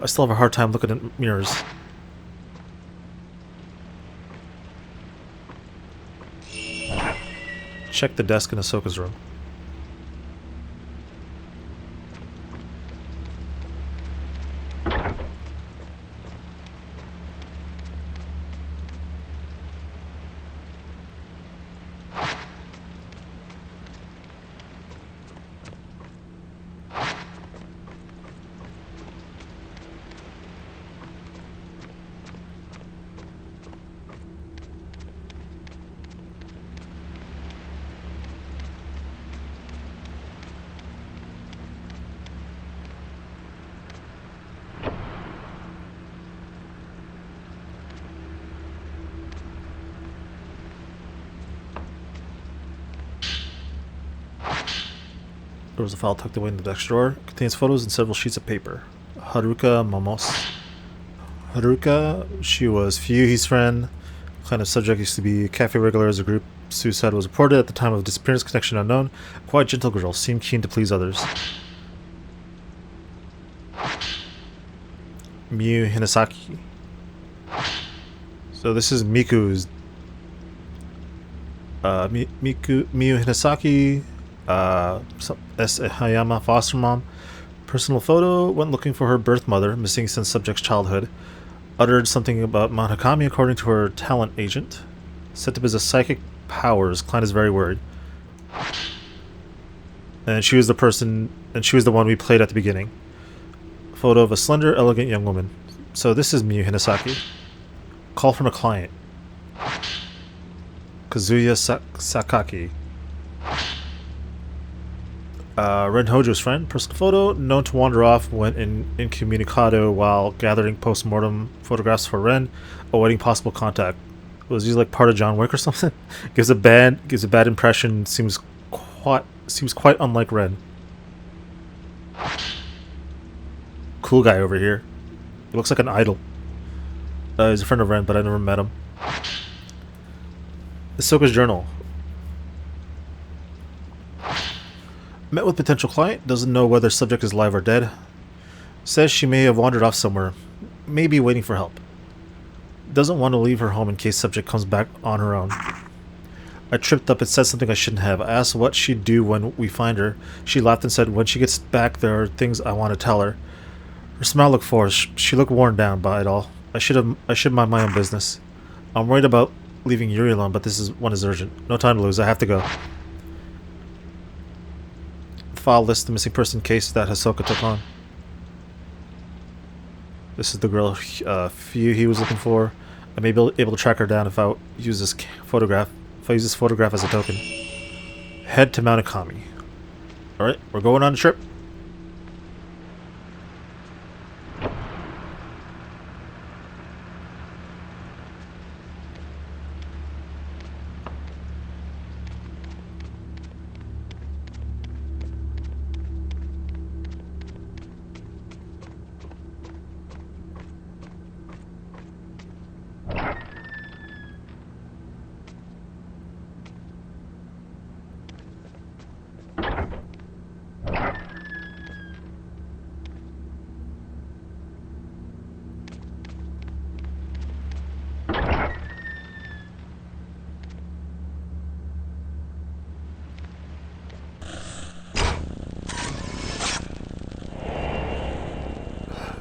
Speaker 1: I still have a hard time looking at mirrors. Check the desk in Ahsoka's room. There was a file tucked away in the desk drawer. It contains photos and several sheets of paper. Haruka Momos. Haruka, she was Fuyuhi's friend. Kind of subject used to be cafe regular as a group. Suicide was reported at the time of disappearance, connection unknown. A quite gentle girl, seemed keen to please others. Miyu Hinasaki. So this is Miku's Miyu Hinasaki, S. Hayama foster mom. Personal photo, went looking for her birth mother, missing since subject's childhood. Uttered something about Mount Hakami according to her talent agent. Said to possess psychic powers. Client is very worried. And she was the one we played at the beginning. Photo of a slender, elegant young woman. So this is Miyu Hinasaki. Call from a client. Kazuya Sakaki. Ren Hojo's friend. Personal photo. Known to wander off when incommunicado while gathering post-mortem photographs for Ren, awaiting possible contact. Was he like part of John Wick or something? gives a bad impression. Seems quite unlike Ren. Cool guy over here. He looks like an idol. He's a friend of Ren, but I never met him. Ahsoka's journal. Met with potential client. Doesn't know whether subject is alive or dead. Says she may have wandered off somewhere. Maybe waiting for help. Doesn't want to leave her home in case subject comes back on her own. I tripped up and said something I shouldn't have. I asked what she'd do when we find her. She laughed and said when she gets back there are things I want to tell her. Her smile looked forced. She looked worn down by it all. I should mind my own business. I'm worried about leaving Yuri alone, but this one is urgent. No time to lose. I have to go. File lists the missing person case that Ahsoka took on. This is the girl he was looking for. I may be able to track her down if I use this photograph. If I use this photograph as a token. Head to Mount Akami. Alright, we're going on a trip.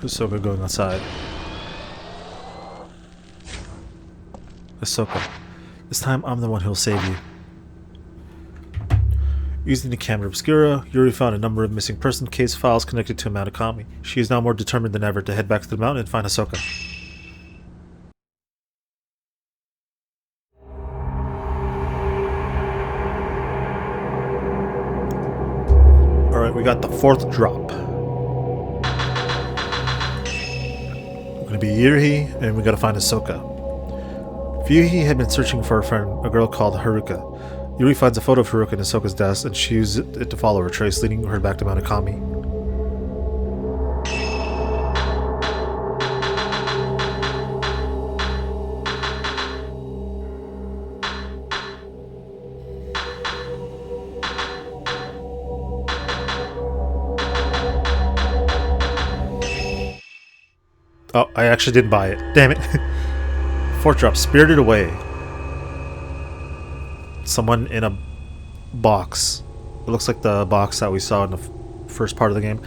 Speaker 1: Ahsoka going outside. Ahsoka. This time I'm the one who'll save you. Using the camera obscura, Yuri found a number of missing person case files connected to Mount Akami. She is now more determined than ever to head back to the mountain and find Ahsoka. Alright, we got the fourth drop. We're gonna be Yuri, and we gotta find Ahsoka. Fuyuhi had been searching for a friend, a girl called Haruka. Yuri finds a photo of Haruka in Ahsoka's desk, and she uses it to follow her trace, leading her back to Mount Akami. Oh, I actually didn't buy it. Damn it. Fourth drop, Spirited Away. Someone in a box. It looks like the box that we saw in the first part of the game.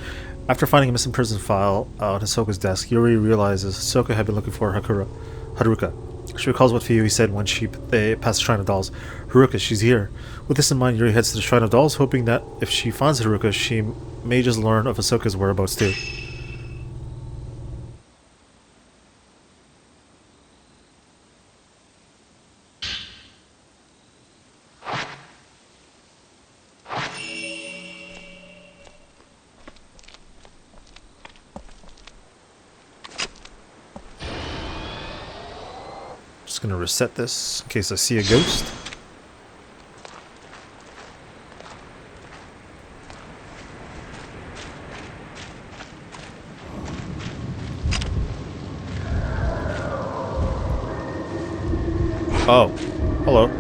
Speaker 1: After finding a missing person file on Ahsoka's desk, Yuri realizes Ahsoka had been looking for Haruka. She recalls what Fuyuhi said when they passed the Shrine of Dolls. Haruka, she's here. With this in mind, Yuri heads to the Shrine of Dolls, hoping that if she finds Haruka, she may just learn of Ahsoka's whereabouts too. Just gonna reset this in case I see a ghost. Oh. Hello.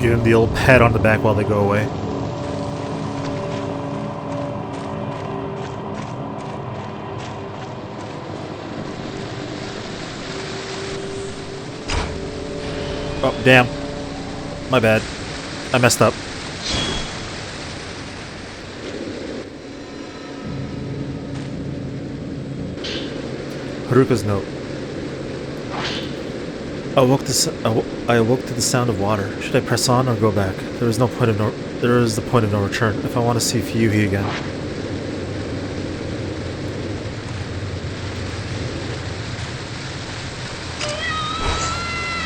Speaker 1: Give him the old pat on the back while they go away. Oh, damn. My bad. I messed up. Haruka's note. I awoke to the sound of water. Should I press on or go back? There is the point of no return. If I want to see Fuyuhi again.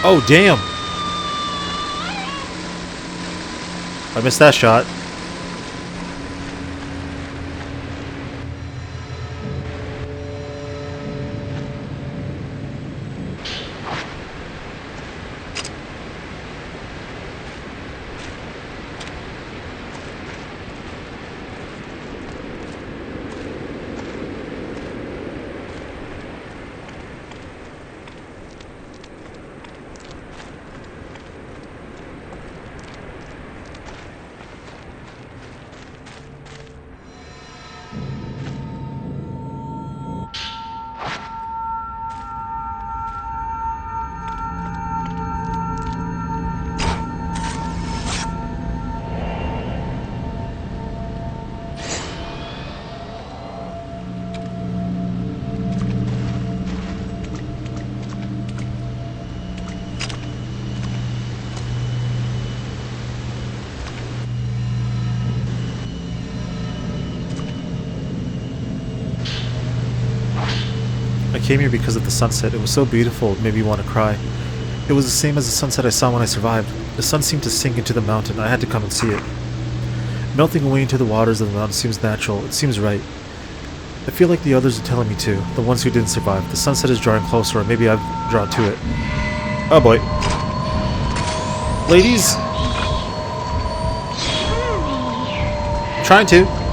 Speaker 1: Oh damn! I missed that shot. I came here because of the sunset. It was so beautiful, it made me want to cry. It was the same as the sunset I saw when I survived. The sun seemed to sink into the mountain. I had to come and see it. Melting away into the waters of the mountain seems natural. It seems right. I feel like the others are telling me to, the ones who didn't survive. The sunset is drawing closer, or maybe I've drawn to it. Oh boy. Ladies! I'm trying to.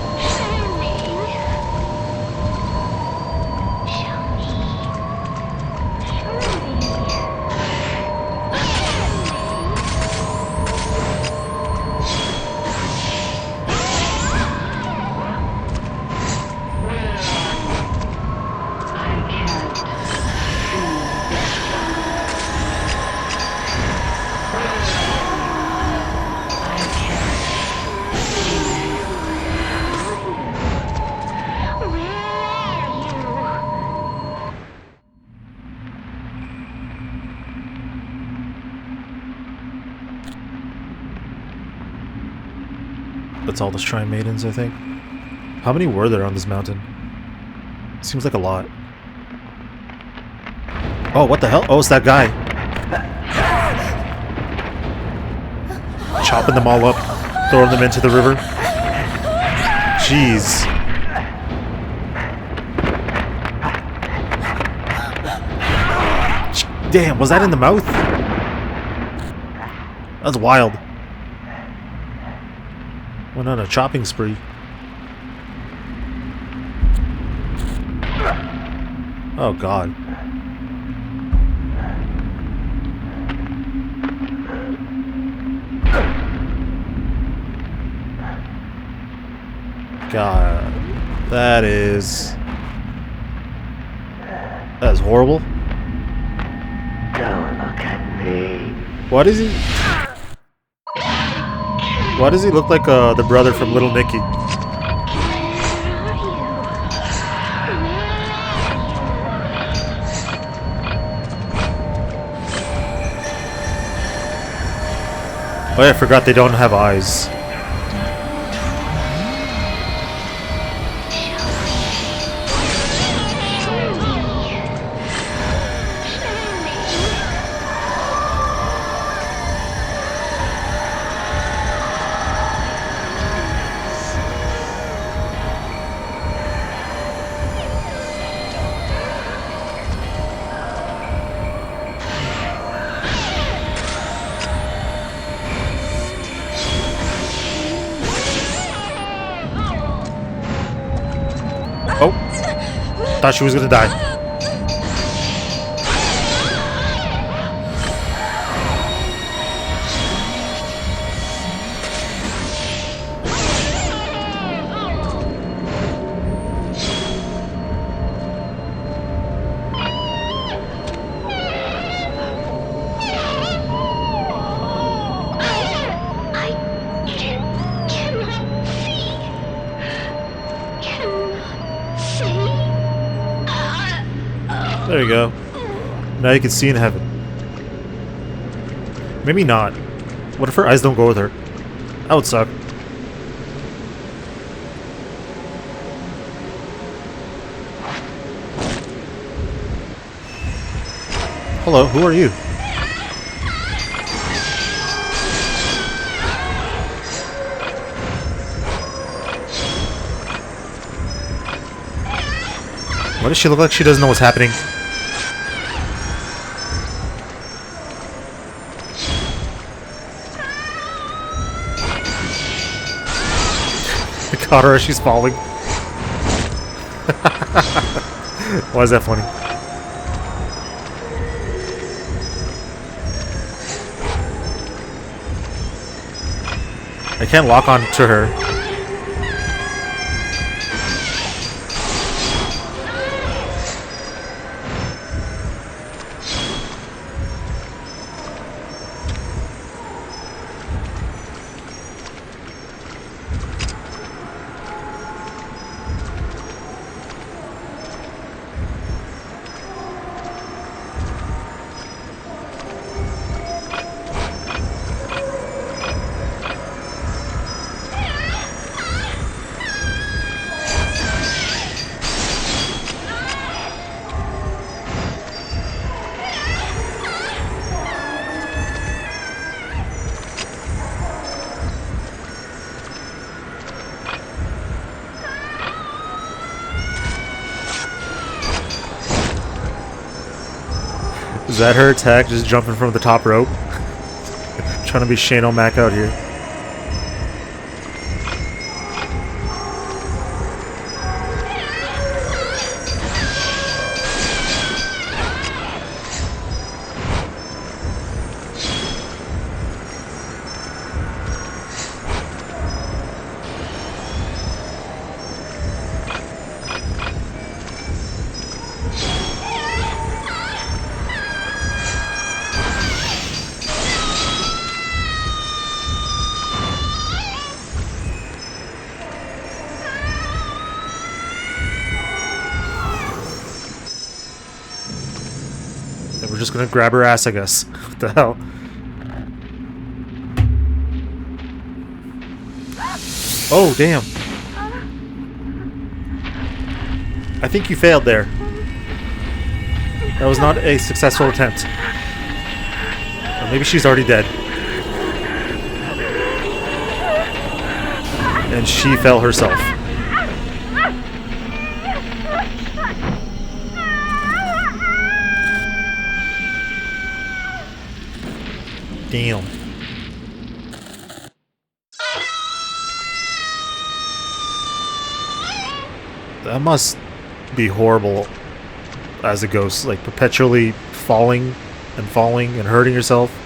Speaker 1: That's all the Shrine Maidens, I think. How many were there on this mountain? Seems like a lot. Oh, what the hell? Oh, it's that guy. Chopping them all up, throwing them into the river. Jeez. Damn, was that in the mouth? That's wild. Went on a chopping spree. Oh god. God. That is horrible.
Speaker 4: Don't look at me.
Speaker 1: Why does he look like the brother from Little Nicky? Oh yeah, I forgot they don't have eyes. Oh, thought she was gonna die. There you go. Now you can see in heaven. Maybe not. What if her eyes don't go with her? That would suck. Hello, who are you? Why does she look like she doesn't know what's happening? I caught her as she's falling. Why is that funny? I can't lock on to her. Is that her attack? Just jumping from the top rope? Trying to be Shane O'Mac out here. And we're just gonna grab her ass, I guess. What the hell? Oh, damn. I think you failed there. That was not a successful attempt. Or maybe she's already dead. And she fell herself. Damn. That must be horrible as a ghost, like perpetually falling and falling and hurting yourself.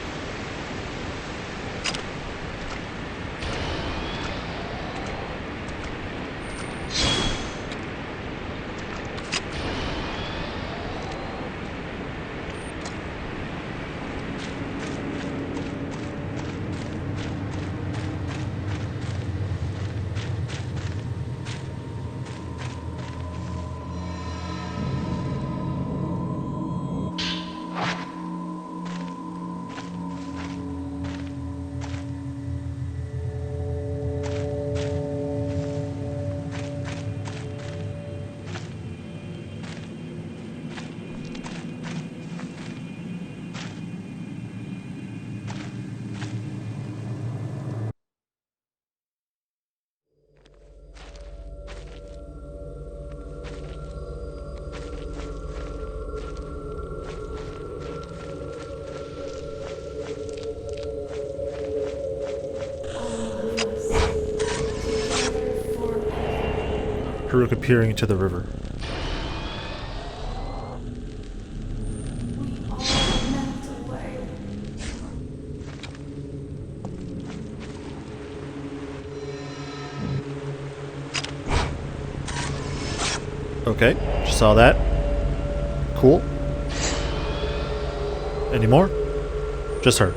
Speaker 1: Haruka peering into the river. Okay, just saw that. Cool. Any more? Just her.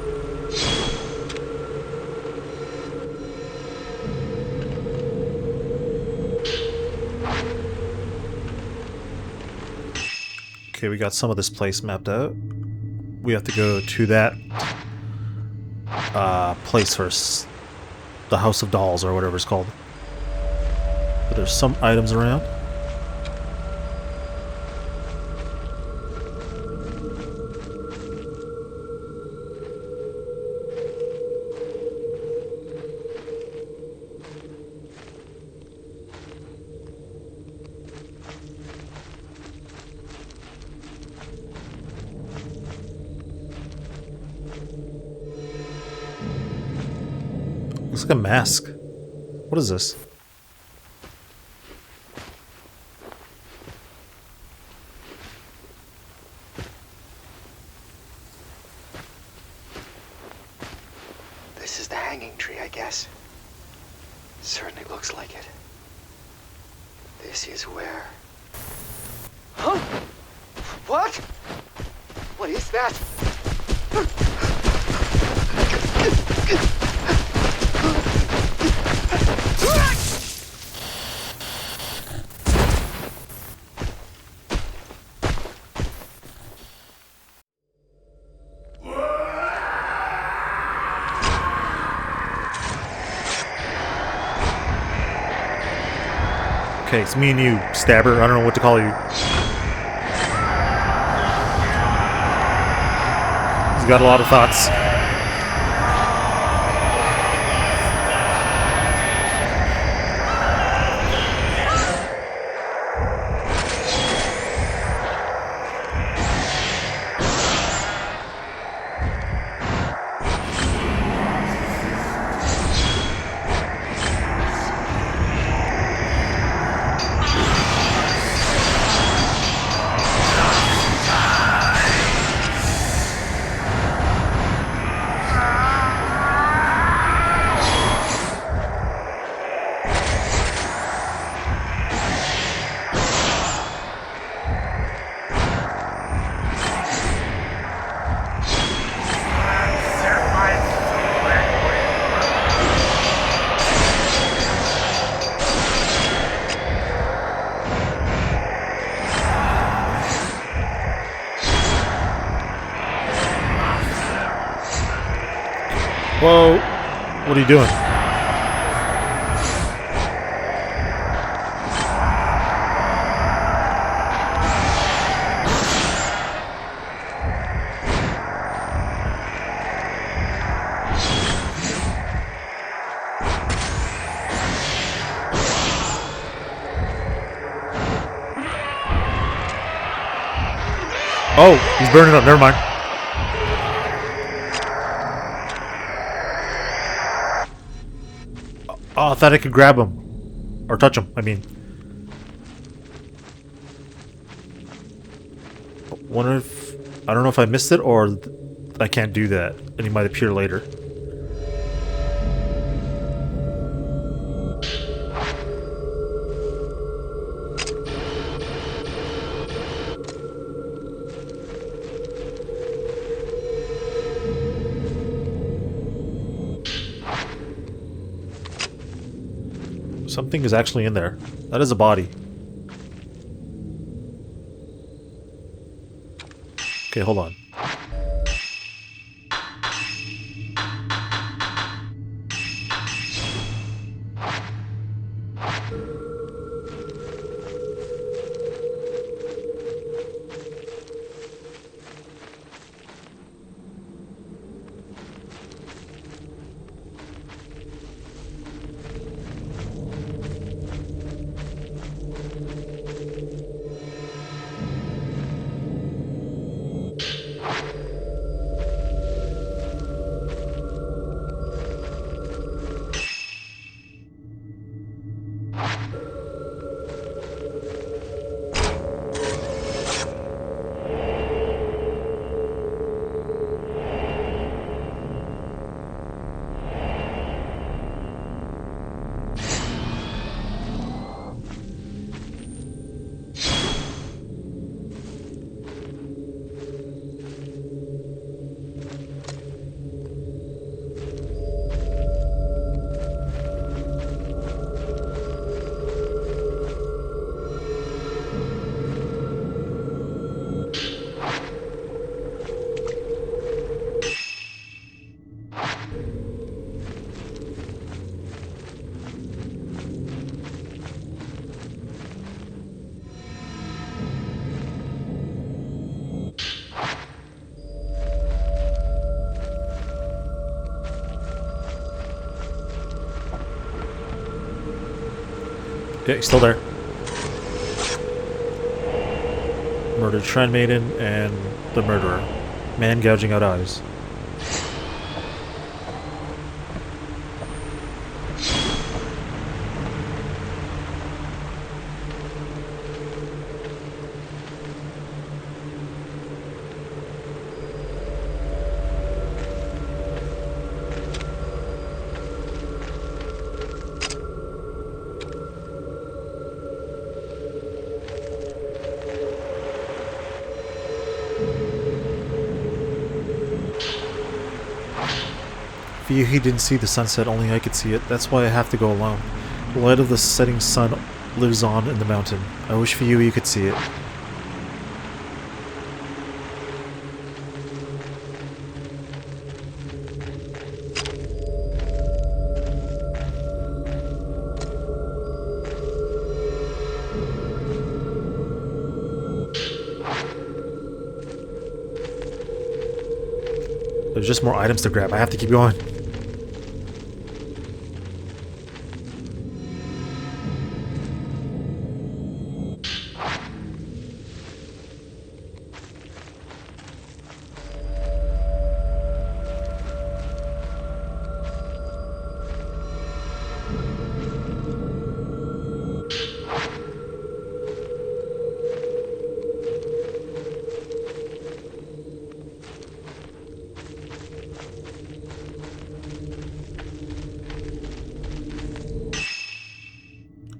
Speaker 1: Okay, we got some of this place mapped out. We have to go to that place first. The House of Dolls, or whatever it's called. But there's some items around. Looks like a mask. What is this?
Speaker 7: This is the hanging tree, I guess. Certainly looks like it. This is where... Huh? What? What is that?
Speaker 1: Okay, it's me and you, Stabber. I don't know what to call you. He's got a lot of thoughts. Whoa. What are you doing? Oh, he's burning up. Never mind. Oh, I thought I could grab him. Or touch him, I mean. Wonder if... I don't know if I missed it or I can't do that. And he might appear later. Something is actually in there. That is a body. Okay, hold on. Yeah, he's still there. Murdered Shrine Maiden and the murderer. Man gouging out eyes. He didn't see the sunset, only I could see it. That's why I have to go alone. The light of the setting sun lives on in the mountain. I wish for you could see it. There's just more items to grab. I have to keep going.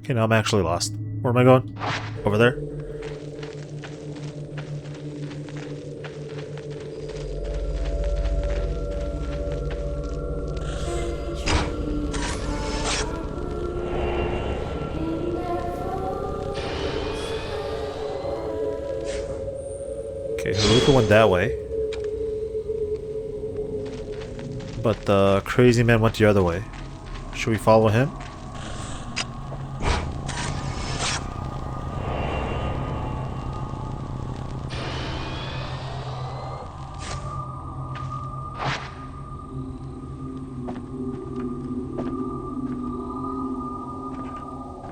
Speaker 1: Okay, now I'm actually lost. Where am I going? Over there? Okay, Haruka went that way. But the crazy man went the other way. Should we follow him?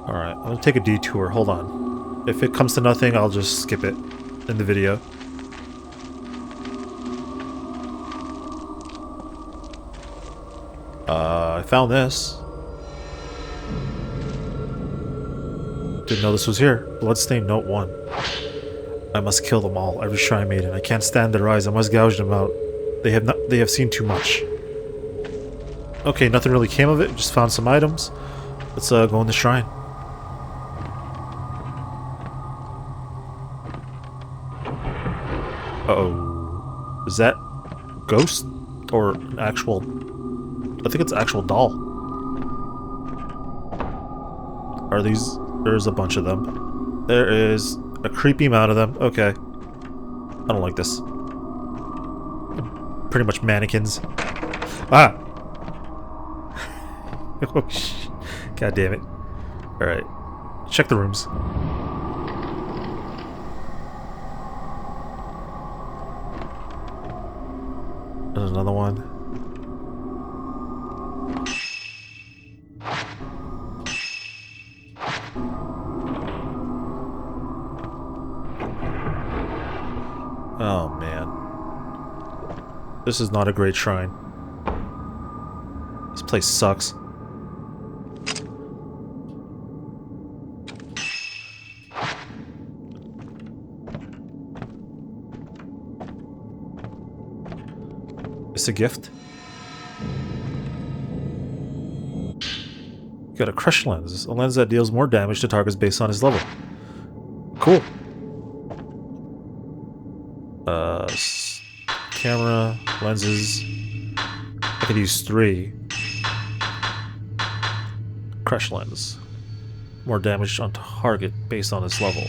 Speaker 1: Alright, I'm gonna take a detour. Hold on. If it comes to nothing, I'll just skip it in the video. I found this. Didn't know this was here. Bloodstained Note 1. I must kill them all, every Shrine Maiden. I can't stand their eyes. I must gouge them out. They have seen too much. Okay, nothing really came of it. Just found some items. Let's go in the shrine. Uh-oh. Is that ghost? Or an actual... I think it's an actual doll. Are these... There's a bunch of them. There is a creepy amount of them. Okay. I don't like this. Pretty much mannequins. Ah! Oh, God damn it. Alright. Check the rooms. There's another one. Oh, man. This is not a great shrine. This place sucks. It's a gift. You got a crush lens. A lens that deals more damage to targets based on his level. Cool. Camera, lenses. I could use 3. Crush lens. More damage on target based on his level.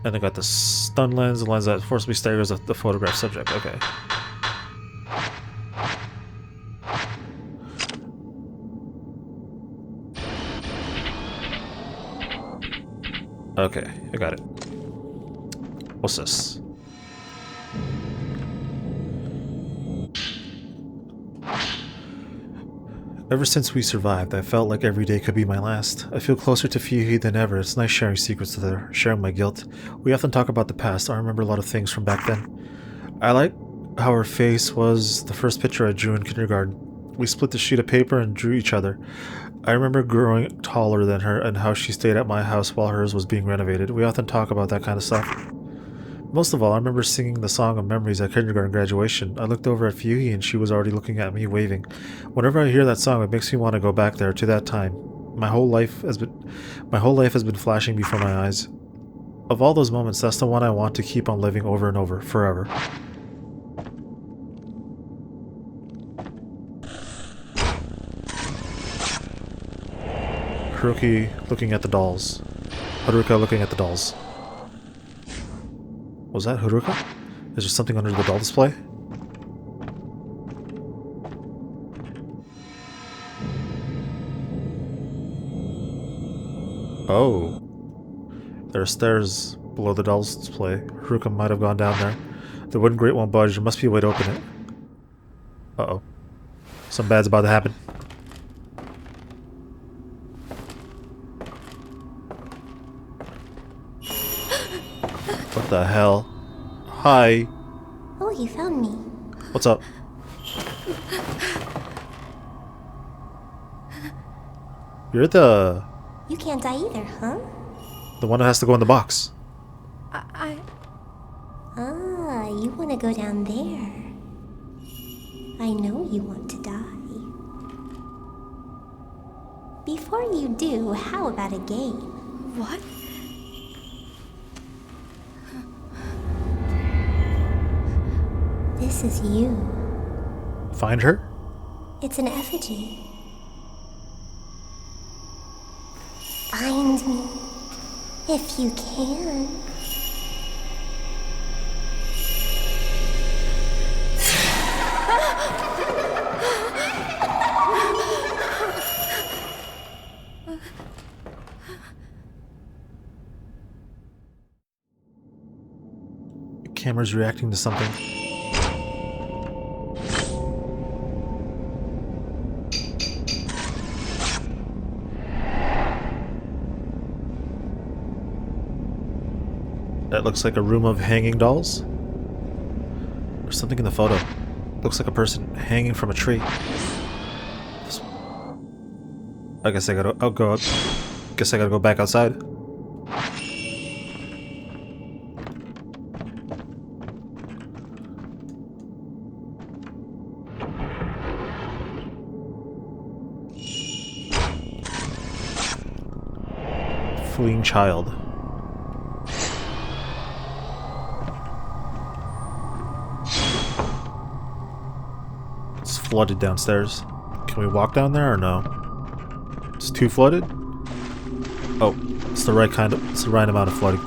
Speaker 1: And I got the stun lens, a lens that forcibly staggers the photographed subject. Okay. Okay, I got it. What's this? Ever since we survived, I felt like every day could be my last. I feel closer to Fiyi than ever. It's nice sharing secrets with her, sharing my guilt. We often talk about the past. I remember a lot of things from back then. I like how her face was the first picture I drew in kindergarten. We split the sheet of paper and drew each other. I remember growing taller than her and how she stayed at my house while hers was being renovated. We often talk about that kind of stuff. Most of all, I remember singing the Song of Memories at kindergarten graduation. I looked over at Fiyi and she was already looking at me, waving. Whenever I hear that song, it makes me want to go back there to that time. My whole life has been flashing before my eyes. Of all those moments, that's the one I want to keep on living over and over, forever. Haruki looking at the dolls. Haruka looking at the dolls. Was that Haruka? Is there something under the doll display? Oh. There are stairs below the doll's display. Haruka might have gone down there. The wooden grate won't budge. There must be a way to open it. Uh-oh. Something bad's about to happen. What the hell? Hi.
Speaker 5: Oh, you found me.
Speaker 1: What's up? You're the
Speaker 5: You can't die either, huh?
Speaker 1: one that has to go in the box.
Speaker 3: I
Speaker 5: Ah, you want to go down there. I know you want to die. Before you do, how about a game?
Speaker 3: What?
Speaker 5: This is you.
Speaker 1: Find her?
Speaker 5: It's an effigy. Find me, if you can.
Speaker 1: The camera's reacting to something. That looks like a room of hanging dolls. There's something in the photo. Looks like a person hanging from a tree. I guess I gotta go back outside. Fleeing child. It's flooded downstairs. Can we walk down there or no? It's too flooded? Oh, it's the right amount of flooding.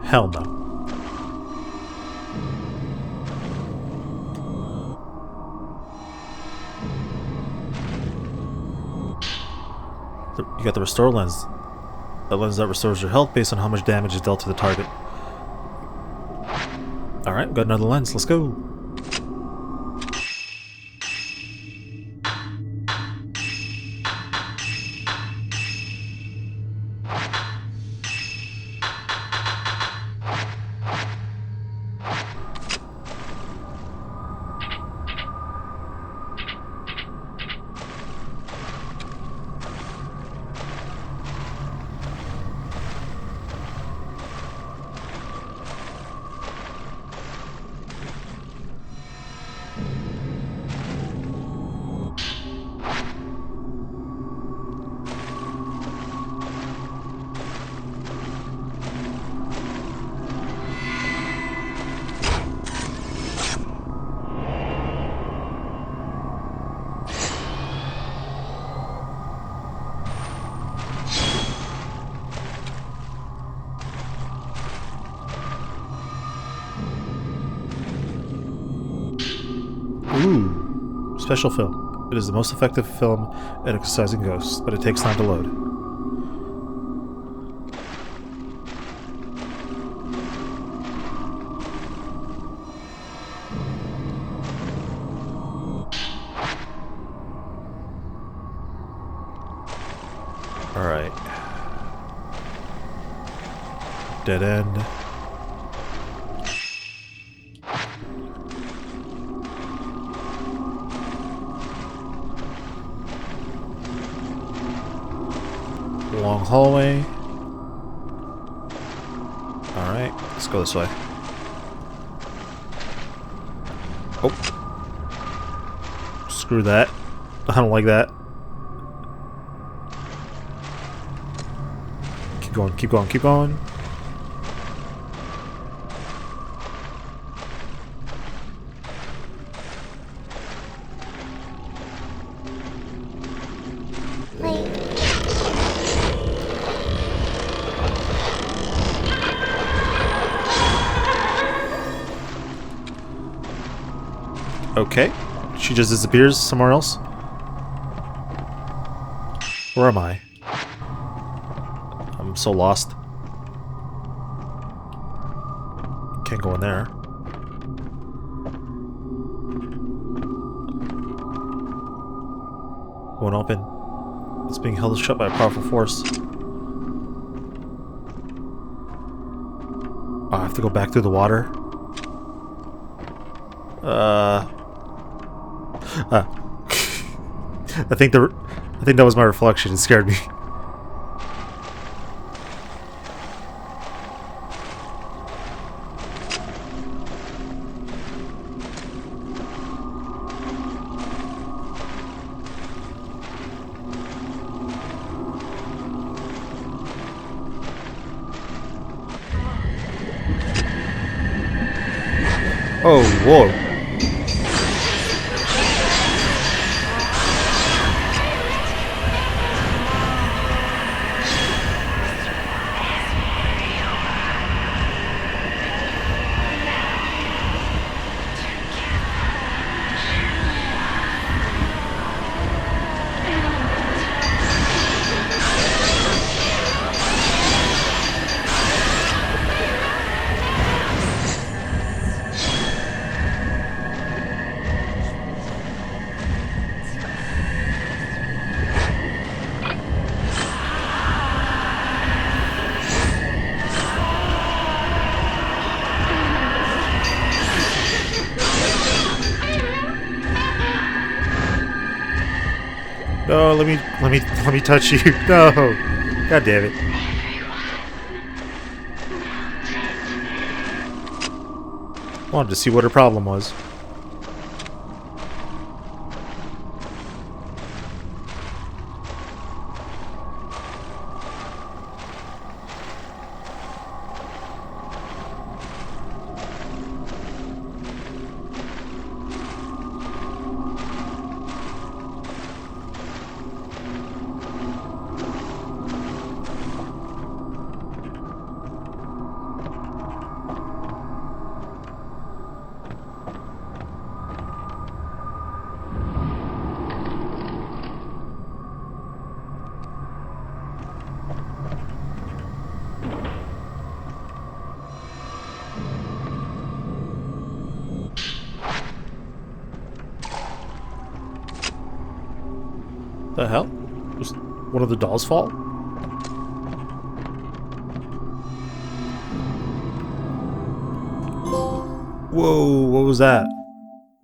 Speaker 1: Hell no. You got the restore lens. The lens that restores your health based on how much damage is dealt to the target. Alright, got another lens. Let's go. Ooh, special film. It is the most effective film at exercising ghosts, but it takes time to load. Alright. Dead end. Long hallway. Alright, let's go this way. Oh. Screw that. I don't like that. Keep going, keep going, keep going. Okay. She just disappears somewhere else. Where am I? I'm so lost. Can't go in there. Won't open. It's being held shut by a powerful force. Oh, I have to go back through the water. I think that was my reflection. It scared me. Oh, whoa. No, let me touch you. No. God damn it. Wanted to see what her problem was. The hell? Was one of the dolls fall? Whoa, what was that?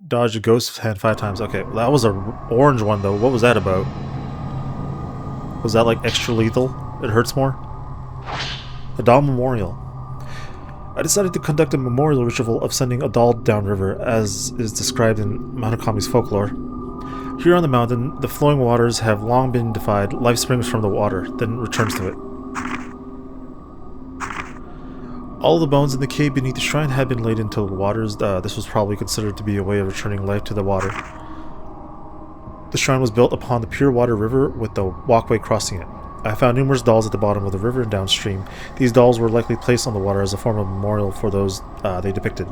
Speaker 1: Dodge a ghost hand 5 times. Okay, well, that was a orange one though. What was that about? Was that like extra lethal? It hurts more? A doll memorial. I decided to conduct a memorial ritual of sending a doll downriver, as is described in Manakami's folklore. Here on the mountain, the flowing waters have long been defied. Life springs from the water, then returns to it. All the bones in the cave beneath the shrine had been laid into the waters. This was probably considered to be a way of returning life to the water. The shrine was built upon the pure water river with the walkway crossing it. I found numerous dolls at the bottom of the river and downstream. These dolls were likely placed on the water as a form of memorial for those they depicted.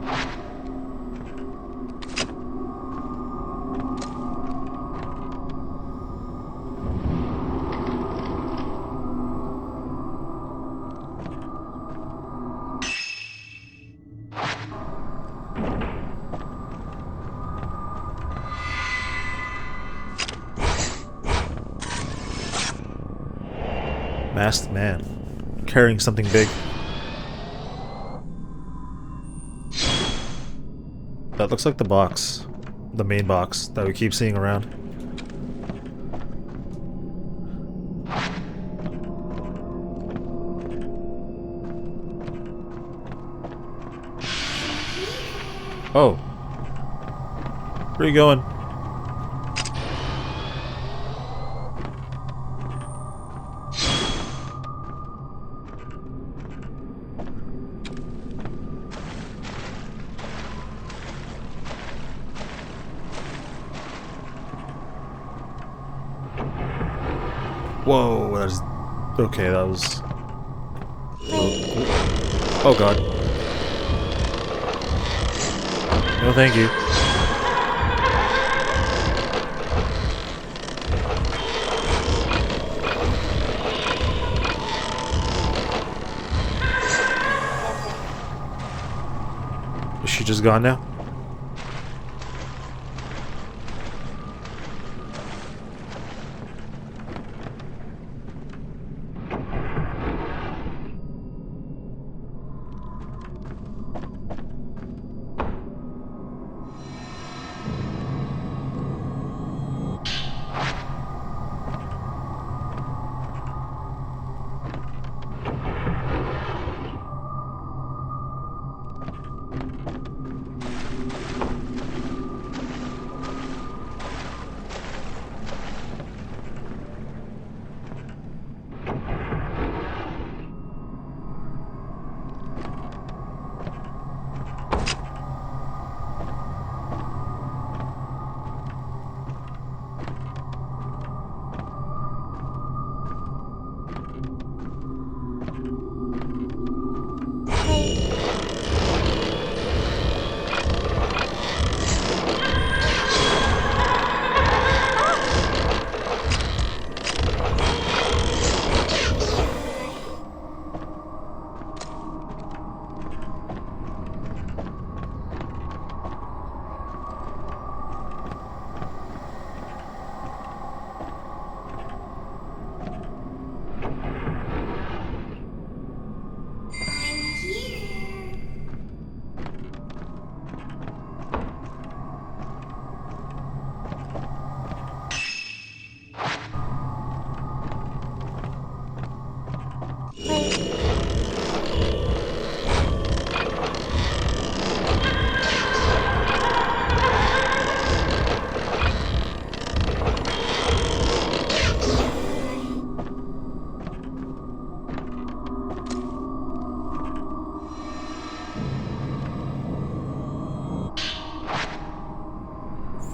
Speaker 1: Masked man. Carrying something big. That looks like the box. The main box that we keep seeing around. Oh. Where are you going? Whoa, that is... Okay, that was... Oh god. No thank you. Is she just gone now?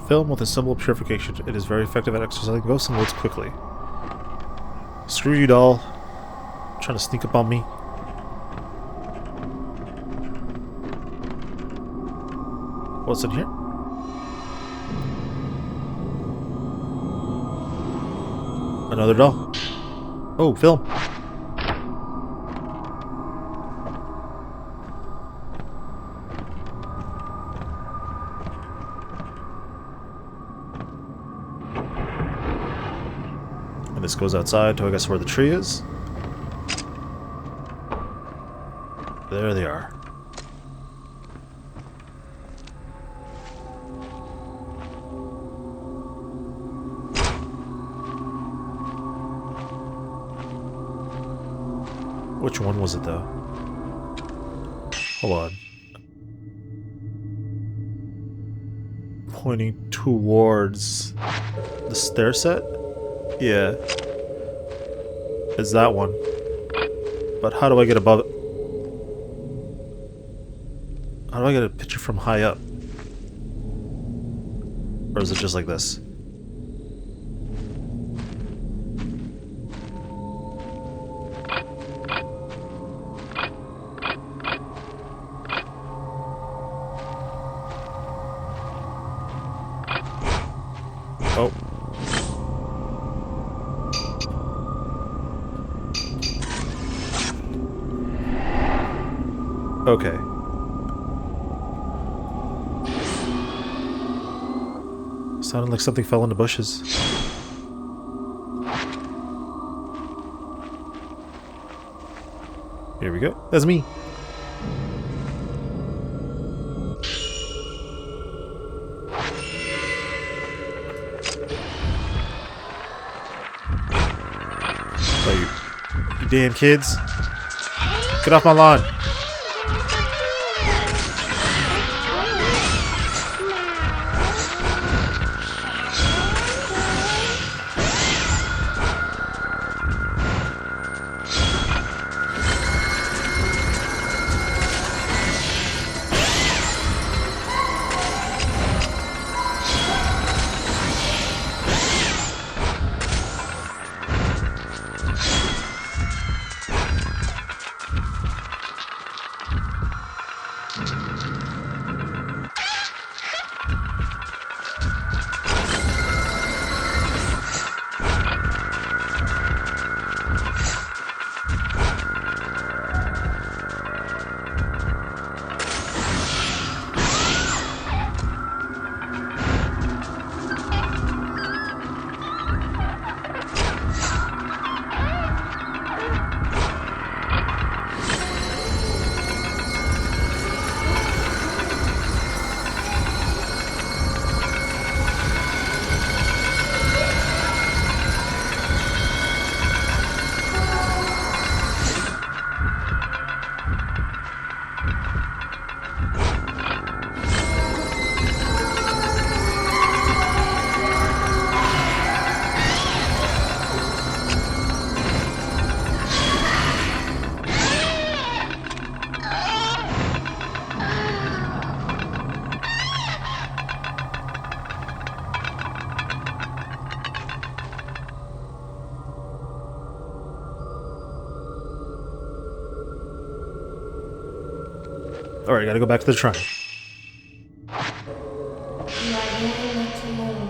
Speaker 1: Film with a symbol of purification. It is very effective at exercising ghosts and loads quickly. Screw you, doll. Trying to sneak up on me. What's in here? Another doll. Oh, film. And this goes outside to, I guess, where the tree is. There they are. Which one was it, though? Hold on. Pointing towards the stair set? Yeah. It's that one. But how do I get above it? How do I get a picture from high up? Or is it just like this? Oh. Okay. Sounded like something fell in the bushes. Here we go. That's me. Oh, you damn kids. Get off my lawn. Alright, gotta go back to the shrine.
Speaker 5: You are very much alone.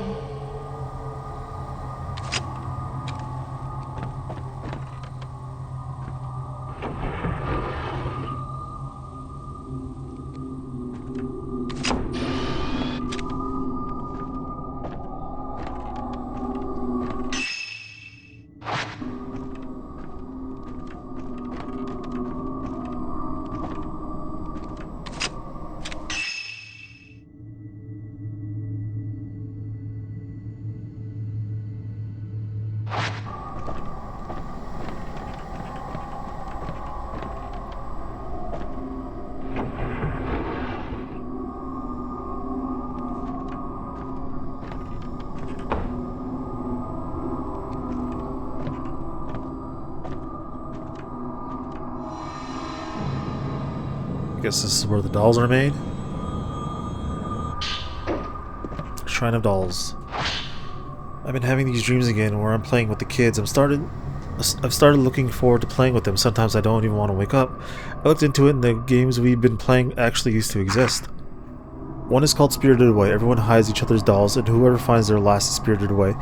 Speaker 1: I guess this is where the dolls are made. Shrine of Dolls. I've been having these dreams again where I'm playing with the kids. I've started looking forward to playing with them. Sometimes I don't even want to wake up. I looked into it and the games we've been playing actually used to exist. One is called Spirited Away. Everyone hides each other's dolls and whoever finds their last is spirited away.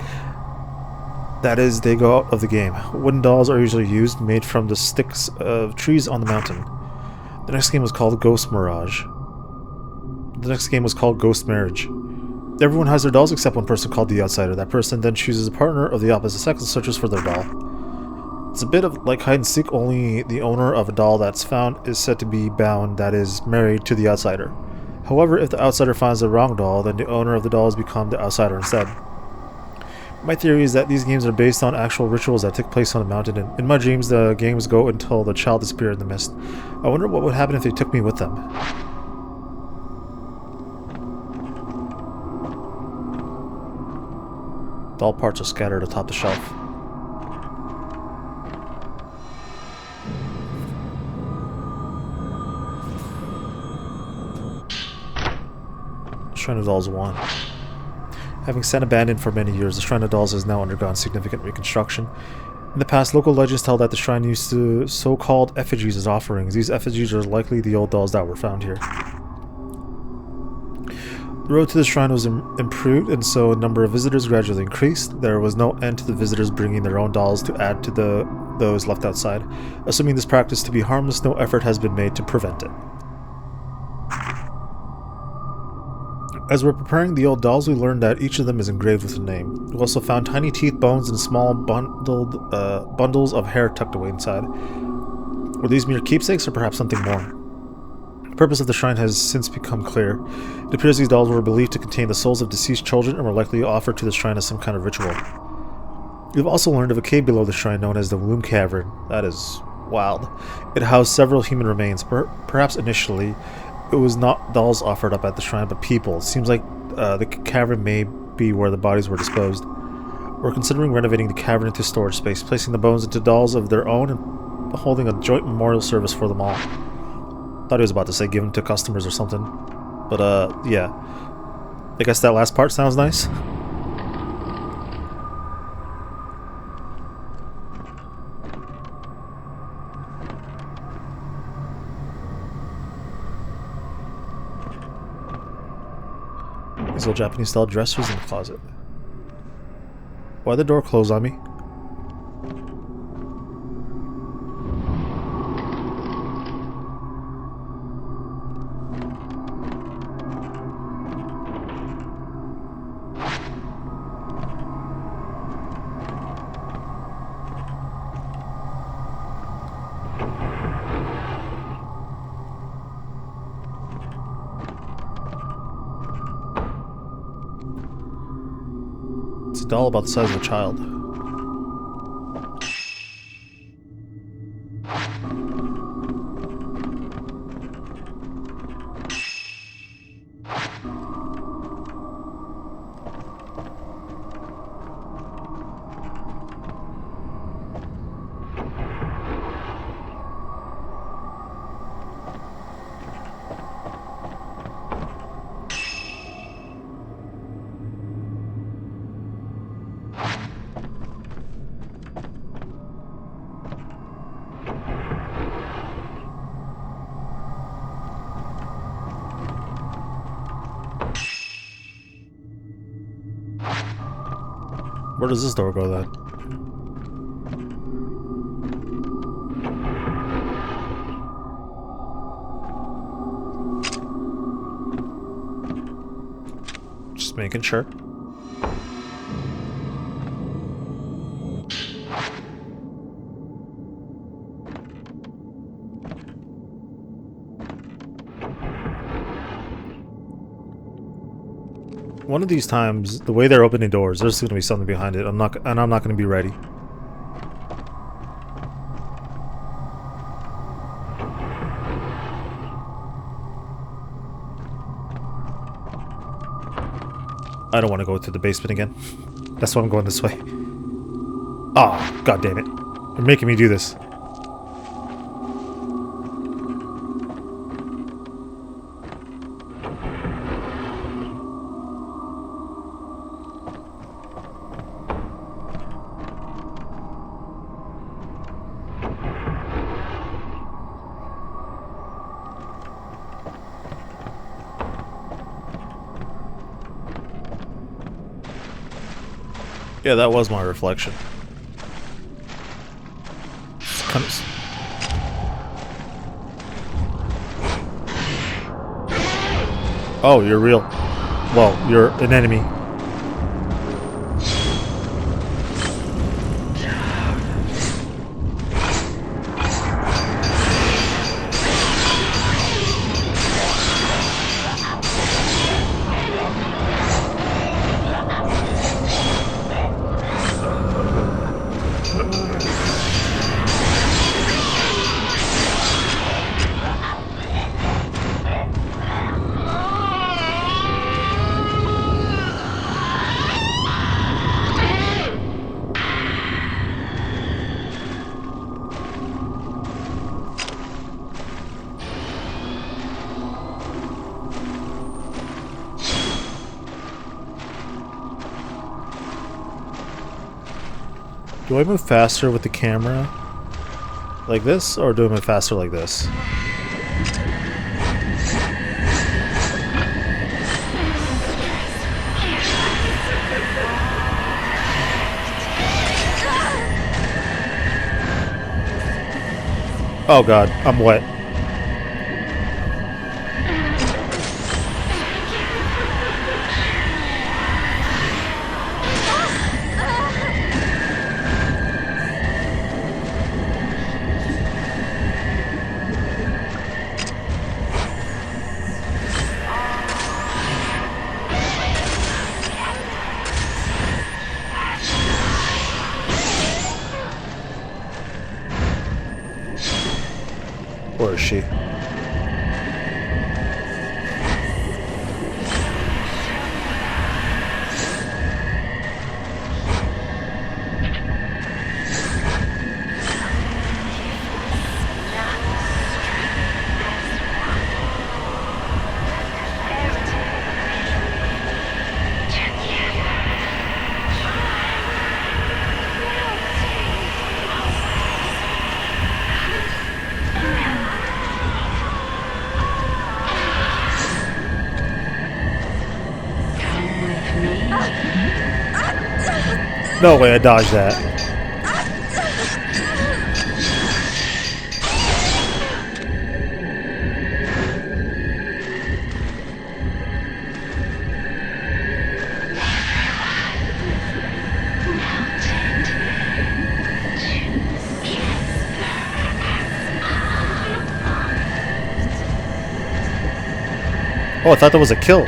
Speaker 1: That is, they go out of the game. Wooden dolls are usually used, made from the sticks of trees on the mountain. The next game was called Ghost Mirage. The next game was called Ghost Marriage. Everyone has their dolls except one person called the Outsider. That person then chooses a partner of the opposite sex and searches for their doll. It's a bit of like hide and seek, only the owner of a doll that's found is said to be bound, that is, married to the Outsider. However, if the Outsider finds the wrong doll, then the owner of the doll has become the Outsider instead. My theory is that these games are based on actual rituals that take place on the mountain, and in my dreams the games go until the child disappeared in the mist. I wonder what would happen if they took me with them. Doll parts are scattered atop the shelf. Shrine of Dolls 1. Having sat abandoned for many years, the Shrine of Dolls has now undergone significant reconstruction. In the past, local legends tell that the shrine used to so-called effigies as offerings. These effigies are likely the old dolls that were found here. The road to the shrine was improved, and so a number of visitors gradually increased. There was no end to the visitors bringing their own dolls to add to those left outside. Assuming this practice to be harmless, no effort has been made to prevent it. As we're preparing the old dolls, we learned that each of them is engraved with a name. We also found tiny teeth, bones, and small bundles of hair tucked away inside. Were these mere keepsakes or perhaps something more? The purpose of the shrine has since become clear. It appears these dolls were believed to contain the souls of deceased children and were likely offered to the shrine as some kind of ritual. We've also learned of a cave below the shrine known as the Womb Cavern. That is wild. It housed several human remains. Perhaps initially it was not dolls offered up at the shrine, but people. It seems like the cavern may be where the bodies were disposed. We're considering renovating the cavern into storage space, placing the bones into dolls of their own and holding a joint memorial service for them all. Thought he was about to say given to customers or something. But, yeah. I guess that last part sounds nice. These old Japanese-style dressers in the closet. Why'd the door close on me? It's a doll about the size of a child. Where does this door go then? Just making sure. One of these times, the way they're opening doors, there's going to be something behind it. I'm not going to be ready. I don't want to go to the basement again. That's why I'm going this way. Ah, god damn it. You're making me do this. Yeah, that was my reflection. Kind of... Oh, you're real. Well, you're an enemy. Do I move faster with the camera like this, or do I move faster like this? Oh god, I'm wet. Or is she? No way, I dodged that. Oh, I thought that was a kill.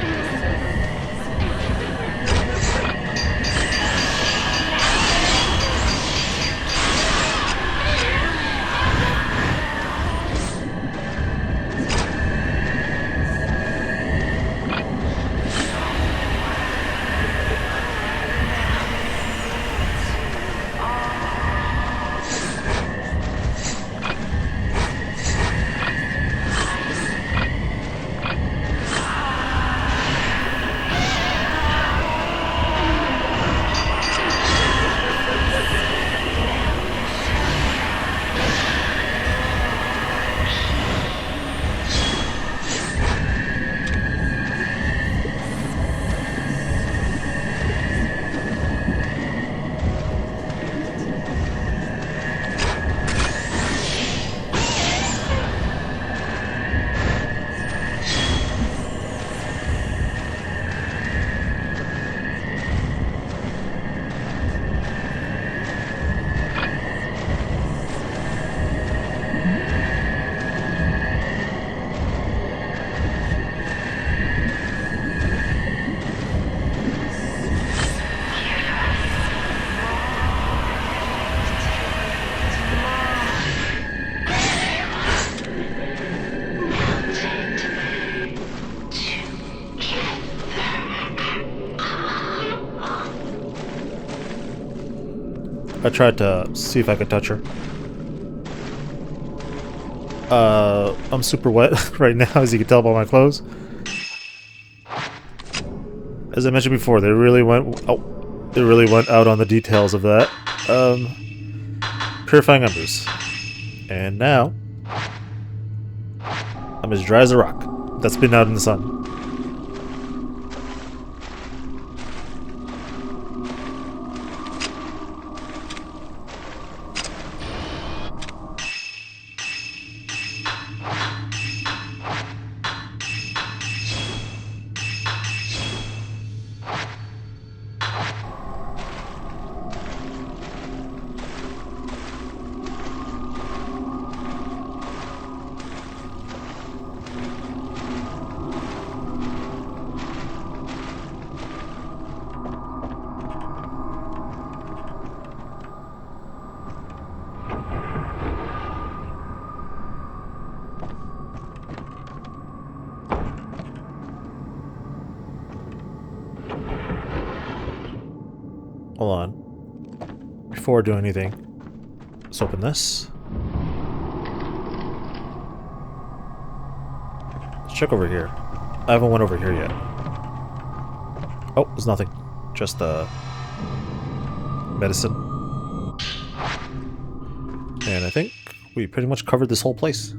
Speaker 1: I tried to see if I could touch her. I'm super wet right now, as you can tell by my clothes. As I mentioned before, they really went out on the details of that. Purifying embers. And now I'm as dry as a rock that's been out in the sun. Hold on. Before I do anything, let's open this. Let's check over here. I haven't went over here yet. Oh, there's nothing. Just medicine. And I think we pretty much covered this whole place.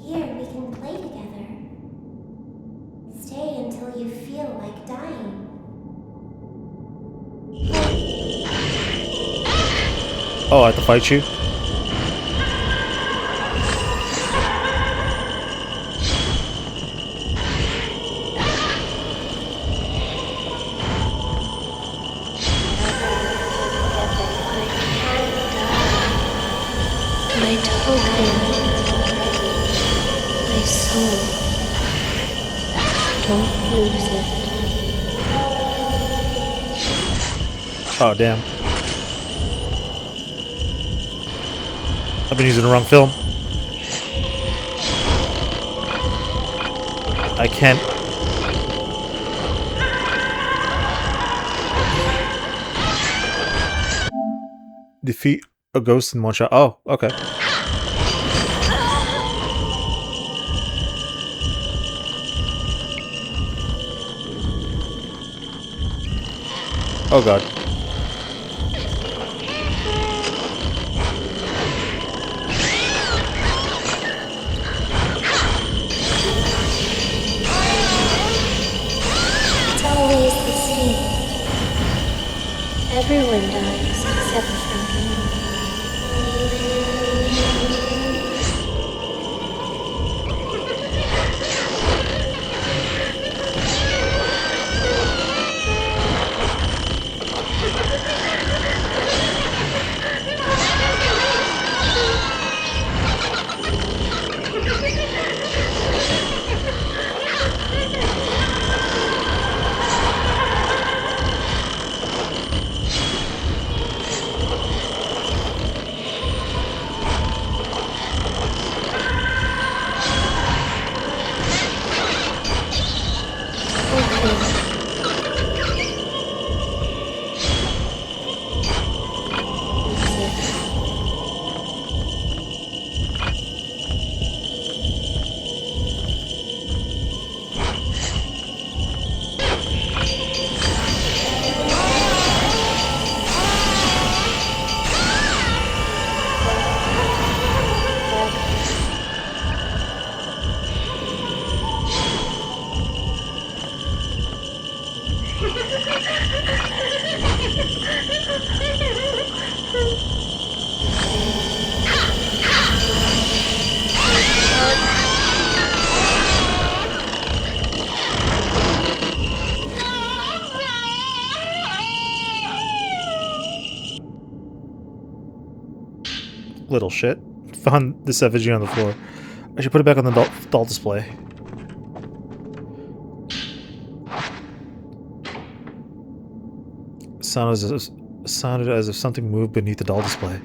Speaker 5: Here, we can play together. Stay until you feel like dying.
Speaker 1: Oh, I have to fight you?
Speaker 5: My token. My soul. Don't lose it.
Speaker 1: Oh, damn. I've been using the wrong film. I can't. Defeat a ghost in one shot. Oh, okay. Oh god.
Speaker 5: It's always the same. Everyone dies except for me.
Speaker 1: Little shit. Found this effigy on the floor. I should put it back on the doll display. Sounded as if something moved beneath the doll display.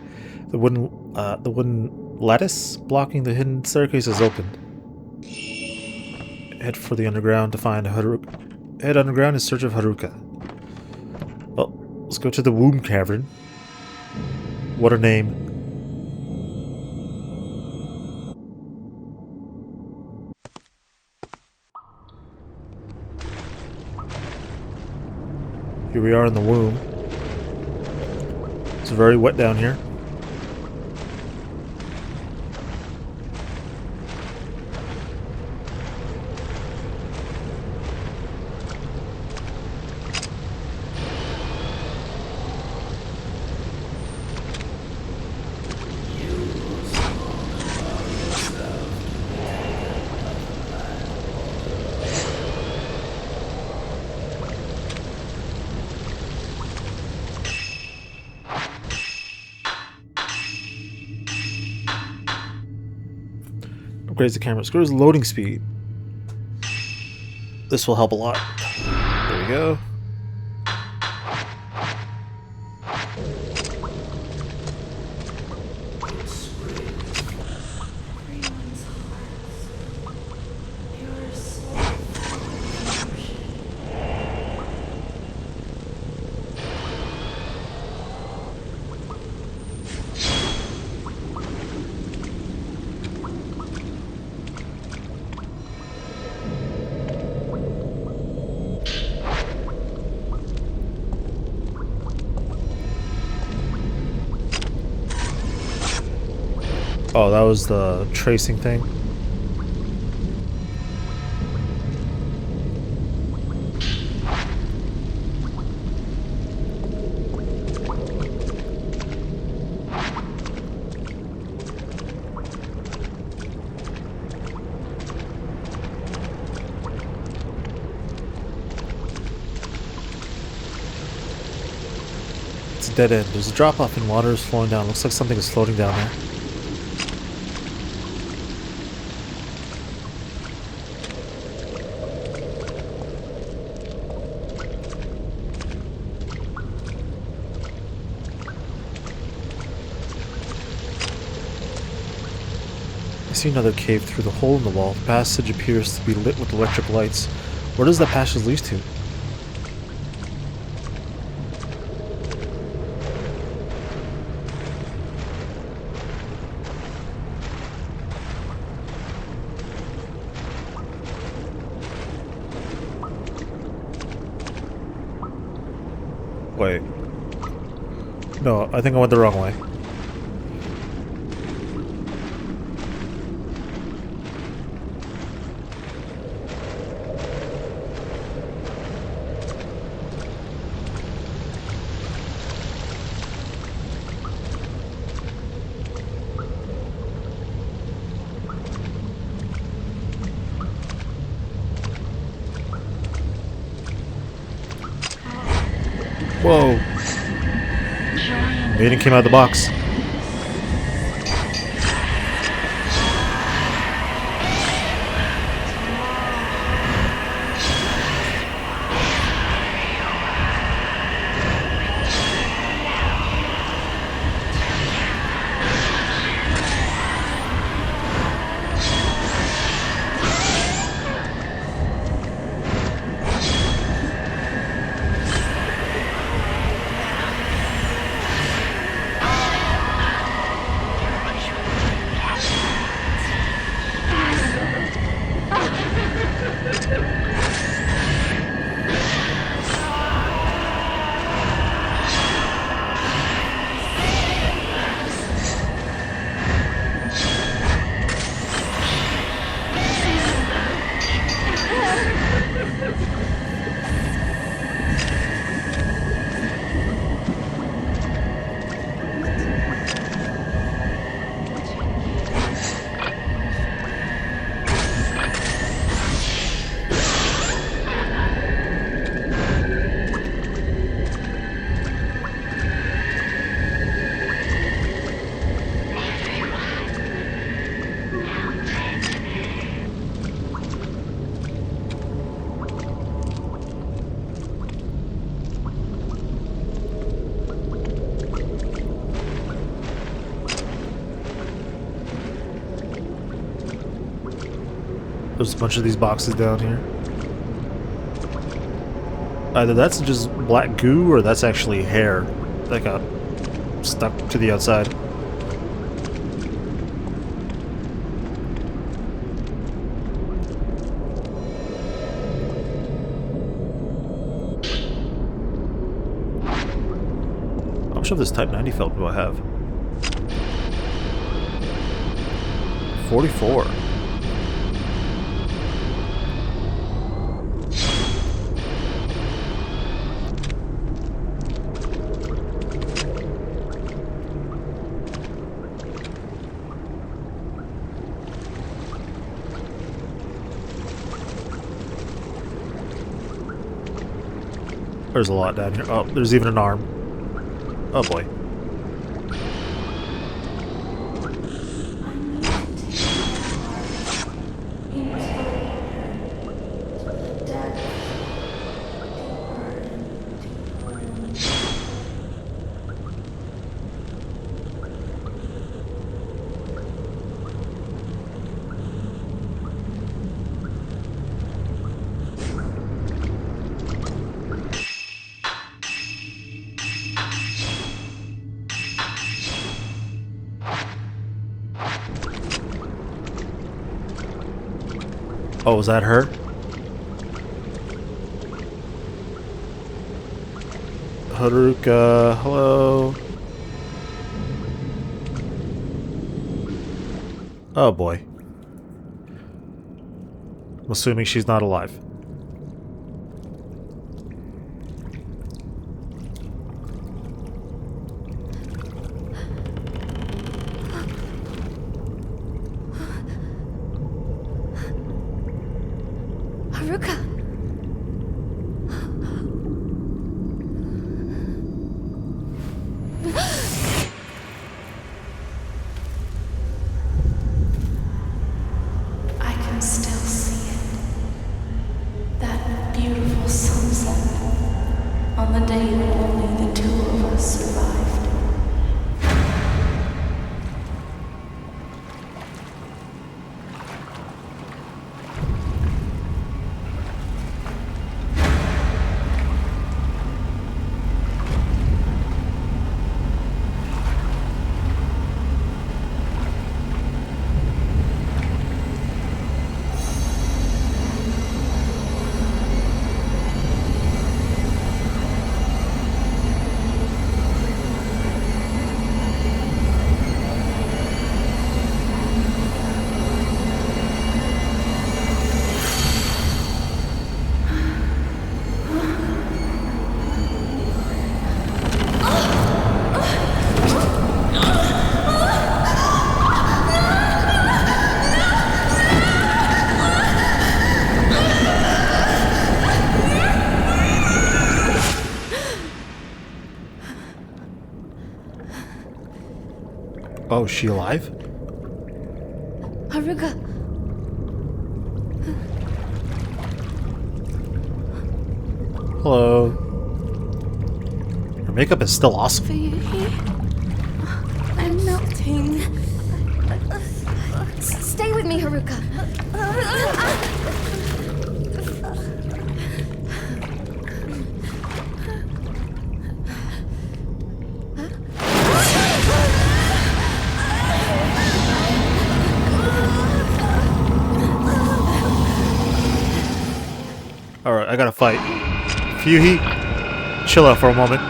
Speaker 1: The wooden lattice blocking the hidden staircase is opened. Head for the underground to find Haruka. Head underground in search of Haruka. Well, let's go to the womb cavern. What a name. Here we are in the womb. It's very wet down here. Upgrades the camera. Screws loading speed. This will help a lot. There we go. Oh, that was the tracing thing. It's a dead end. There's a drop off in water is flowing down. Looks like something is floating down there. see another cave through the hole in the wall. The passage appears to be lit with electric lights. Where does that passage lead to? Wait. No, I think I went the wrong way. Whoa. Maiden came out of the box. There's a bunch of these boxes down here. Either that's just black goo or that's actually hair that got stuck to the outside. How much of this Type 90 felt do I have? 44. There's a lot down here. Oh, there's even an arm. Oh boy. Oh, was that her? Haruka, hello. Oh boy. I'm assuming she's not alive.
Speaker 5: Haruka!
Speaker 8: I can still see it.
Speaker 1: Oh, is she alive?
Speaker 5: Haruka.
Speaker 1: Hello. Her makeup is still awesome.
Speaker 5: I'm melting. Stay with me, Haruka.
Speaker 1: Alright, I gotta fight. Fuhi, chill out for a moment.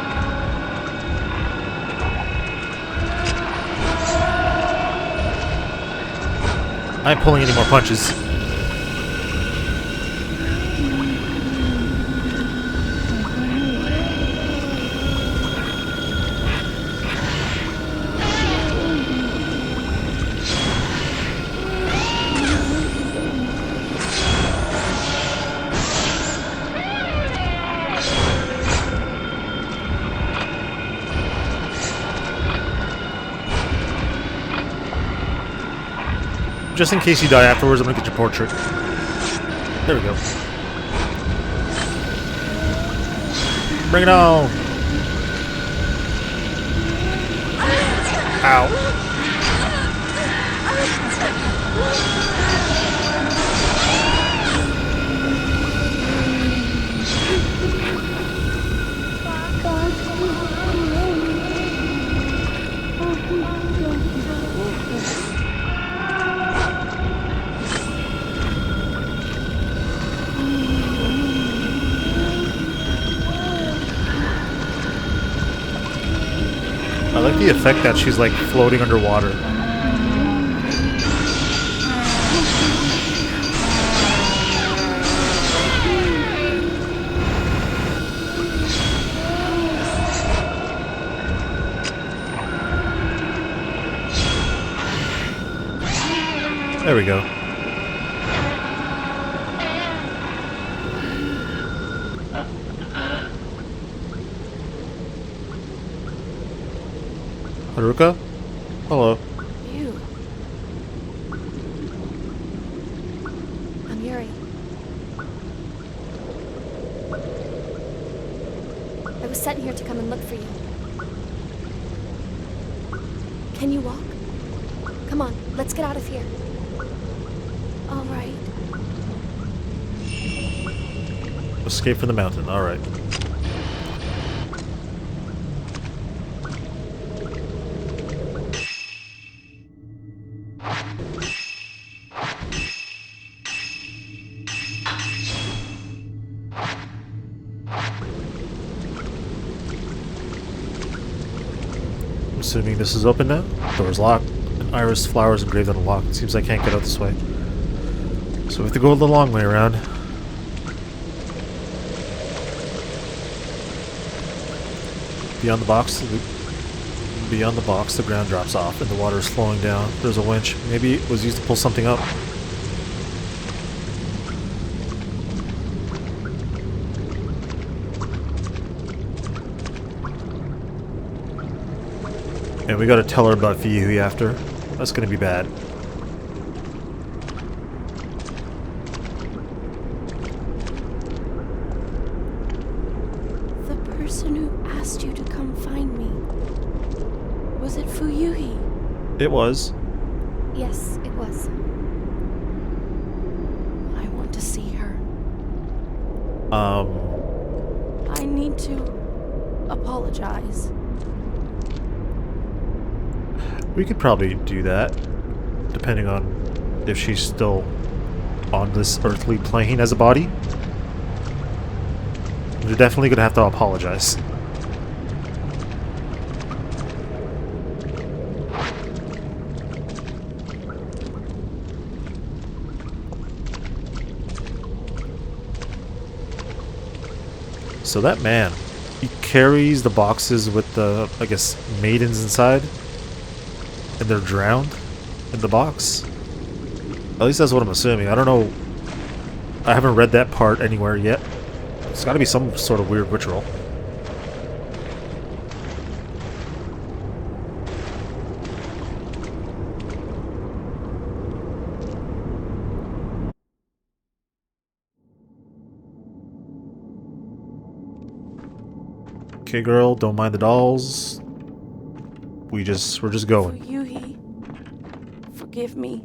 Speaker 1: I ain't pulling any more punches. Just in case you die afterwards, I'm gonna get your portrait. There we go. Bring it on! Ow. I like the effect that she's like floating underwater. There we go. Haruka? Hello.
Speaker 5: You. I'm Yuri. I was sent here to come and look for you. Can you walk? Come on, let's get out of here. All right.
Speaker 1: Escape from the mountain, alright. Assuming this is open now. Door's locked. An iris flowers engraved on a lock. Seems I can't get out this way. So we have to go the long way around. Beyond the box, the ground drops off and the water is flowing down. There's a winch. Maybe it was used to pull something up. And we gotta tell her about Fiyuhi after. That's gonna be bad.
Speaker 5: The person who asked you to come find me. Was it Fuyuhi?
Speaker 1: It was.
Speaker 5: Yes, it was. I want to see her. I need to apologize.
Speaker 1: We could probably do that, depending on if she's still on this earthly plane as a body. We're definitely gonna have to apologize. So that man, he carries the boxes with the, I guess, maidens inside. And they're drowned in the box. At least that's what I'm assuming. I don't know. I haven't read that part anywhere yet. It's got to be some sort of weird ritual. Okay, girl, don't mind the dolls. We're just going.
Speaker 8: Yuhi, forgive me.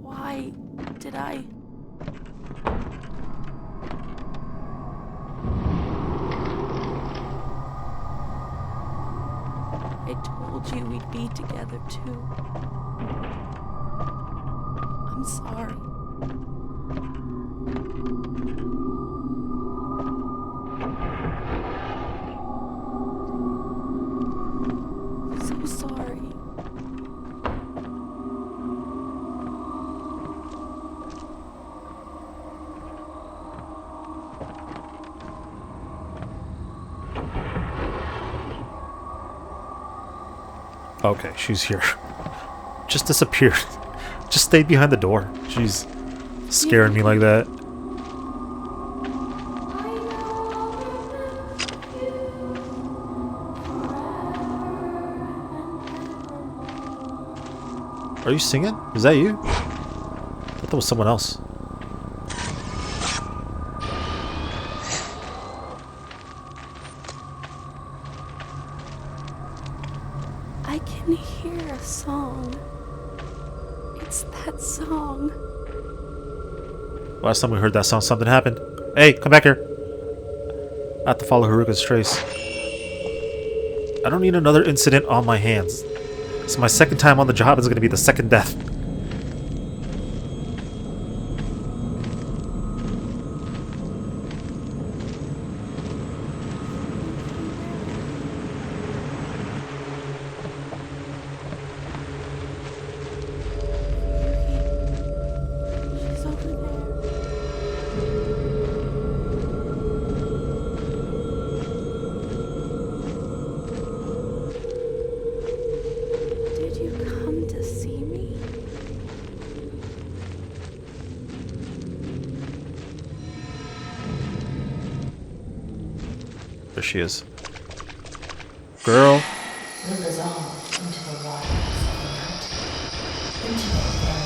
Speaker 8: Why did I? I told you we'd be together too. I'm sorry. So sorry.
Speaker 1: Okay, she's here. Just disappeared. Just stayed behind the door. She's scaring me like that. Are you singing? Is that you? I thought that was someone else.
Speaker 8: I can hear a song. It's that song.
Speaker 1: Last time we heard that song, something happened. Hey, come back here. I have to follow Haruka's trace. I don't need another incident on my hands. It's my second time on the job. It's going to be the second death.
Speaker 8: She's over there. Did you come to see me?
Speaker 1: There she is. Girl.
Speaker 9: Will dissolve into the waters of the mountain, into the very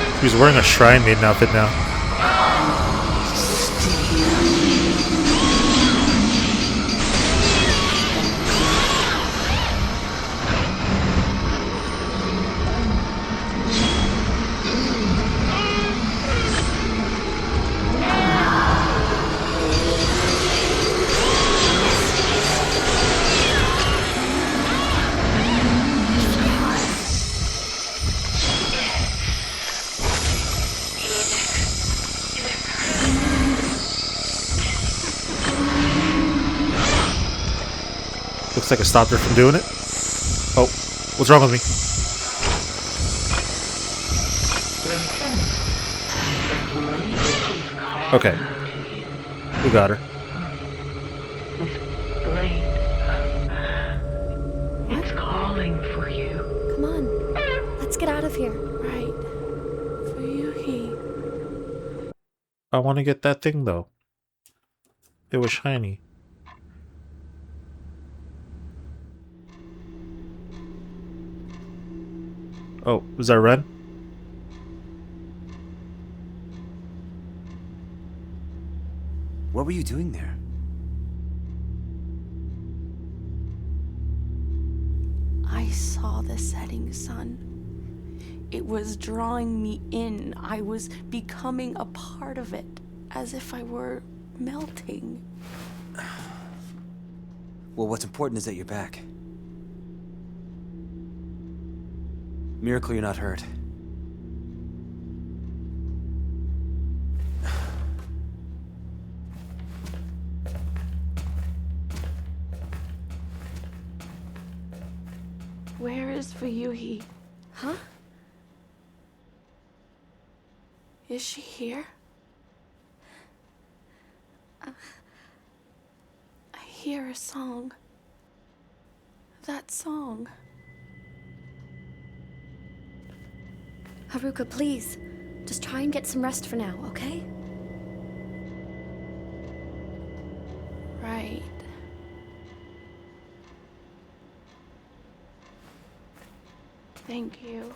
Speaker 9: depths.
Speaker 1: He's wearing a Shrine Maiden outfit now. Looks like I stopped her from doing it. Oh, what's wrong with me? Okay. We got her.
Speaker 9: Blade. It's calling for you.
Speaker 5: Come on. Let's get out of here.
Speaker 8: Right. For Yuhi.
Speaker 1: I want to get that thing though. It was shiny. Oh, is that Ren?
Speaker 2: What were you doing there?
Speaker 8: I saw the setting sun. It was drawing me in. I was becoming a part of it, as if I were melting.
Speaker 2: Well, what's important is that you're back. Miracle you're not hurt.
Speaker 8: Where is Fuyuhi?
Speaker 5: Huh?
Speaker 8: Is she here? I hear a song. That song.
Speaker 5: Haruka, please. Just try and get some rest for now, okay?
Speaker 8: Right. Thank you.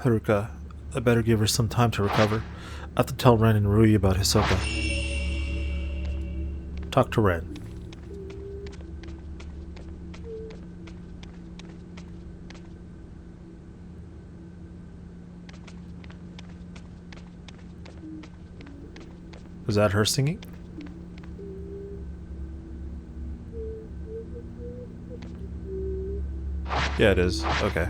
Speaker 1: Haruka, I better give her some time to recover. I have to tell Ren and Rui about Hisoka. Talk to Ren. Was that her singing? Yeah, it is. Okay.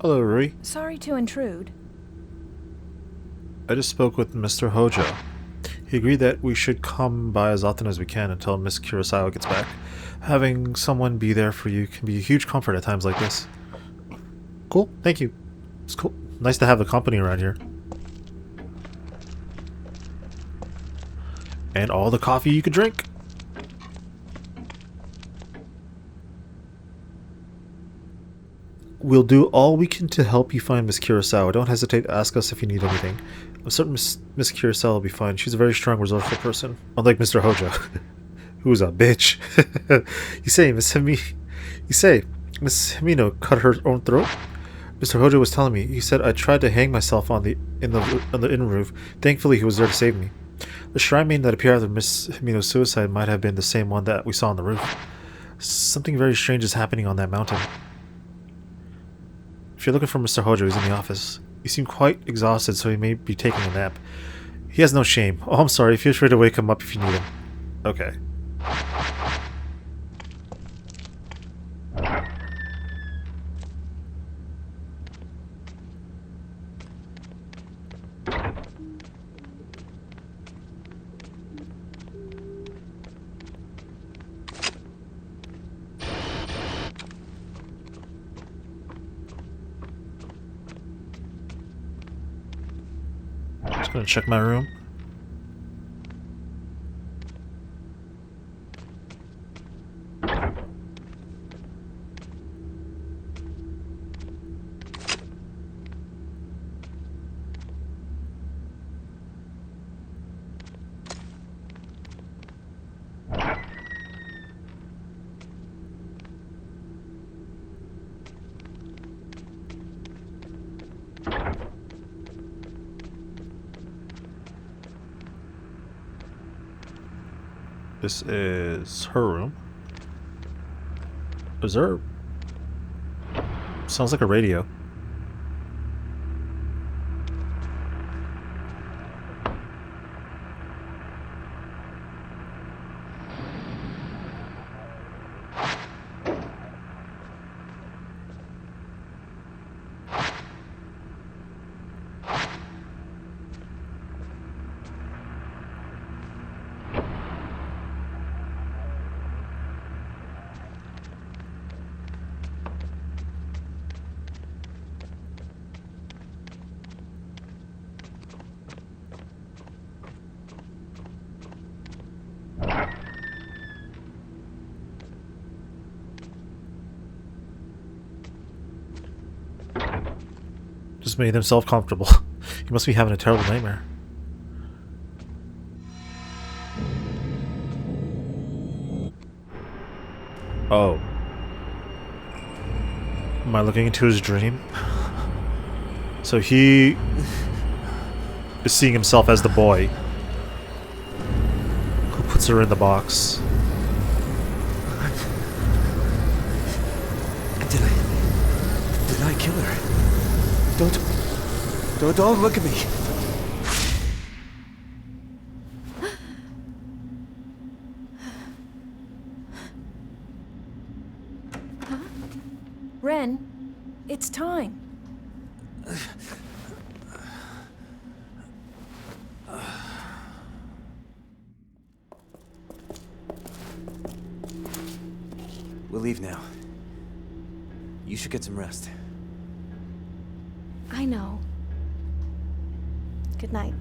Speaker 1: Hello, Rui.
Speaker 3: Sorry to intrude.
Speaker 1: I just spoke with Mr. Hojo. He agreed that we should come by as often as we can until Miss Kurosawa gets back. Having someone be there for you can be a huge comfort at times like this. Cool, thank you. It's cool. Nice to have the company around here. And all the coffee you could drink. We'll do all we can to help you find Miss Kurosawa. Don't hesitate to ask us if you need anything. I'm certain Miss Kurosawa will be fine. She's a very strong, resourceful person. Unlike Mr. Hojo, who's a bitch. You say Miss Himino cut her own throat? Mr. Hojo was telling me. He said I tried to hang myself on the inner roof. Thankfully, he was there to save me. The shrine maiden that appeared after Miss Himino's suicide might have been the same one that we saw on the roof. Something very strange is happening on that mountain. If you're looking for Mr. Hojo, he's in the office. He seemed quite exhausted, so he may be taking a nap. He has no shame. Oh, I'm sorry. Feel free to wake him up if you need him. Okay. Just gonna check my room. This is her room. Is there... Sounds like a radio. Just made himself comfortable. He must be having a terrible nightmare. Oh. Am I looking into his dream? So he is seeing himself as the boy who puts her in the box.
Speaker 2: Did I kill her? Don't look at me.
Speaker 3: Ren, it's time.
Speaker 2: We'll leave now. You should get some rest.
Speaker 8: I I know. Good night.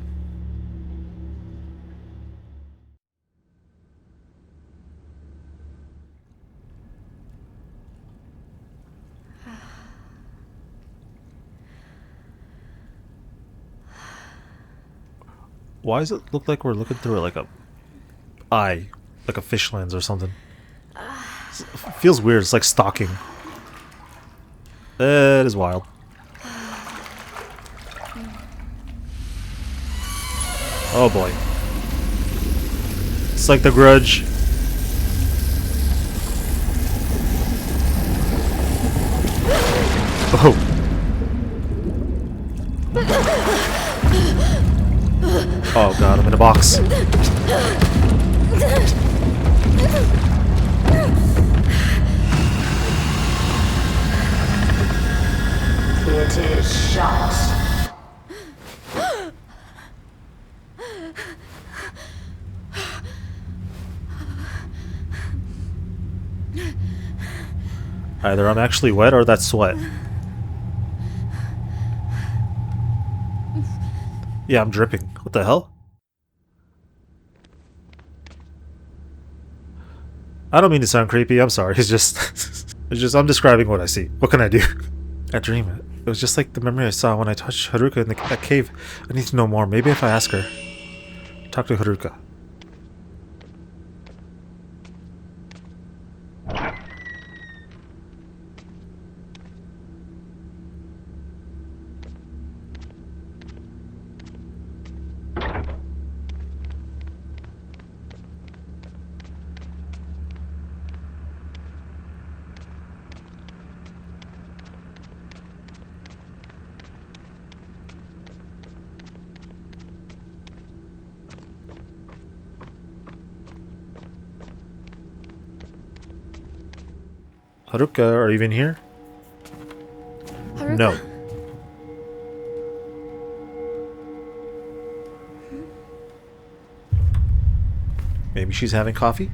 Speaker 1: Why does it look like we're looking through like a eye, like a fish lens or something? It feels weird. It's like stalking. It is wild. Oh boy. It's like The Grudge. Oh. Oh god, I'm in a box.
Speaker 9: It is shut.
Speaker 1: Either I'm actually wet or that's sweat. Yeah, I'm dripping. What the hell? I don't mean to sound creepy, I'm sorry. It's just I'm describing what I see. What can I do? I dream it. It was just like the memory I saw when I touched Haruka in that cave. I need to know more. Maybe if I ask her. Talk to Haruka. Haruka, are you even here?
Speaker 8: Haruka?
Speaker 1: No. Maybe she's having coffee?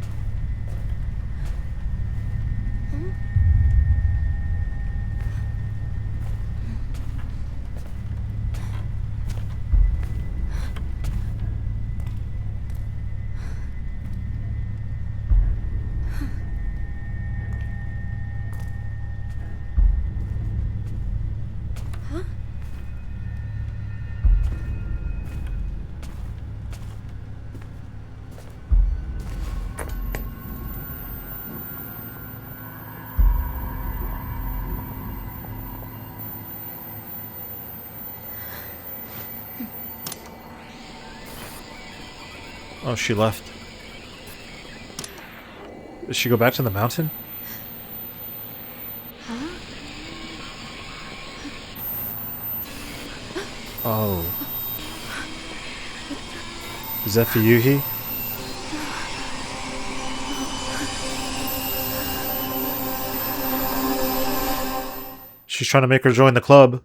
Speaker 1: Oh, she left. Did she go back to the mountain? Oh. Is that for Yuhi? She's trying to make her join the club.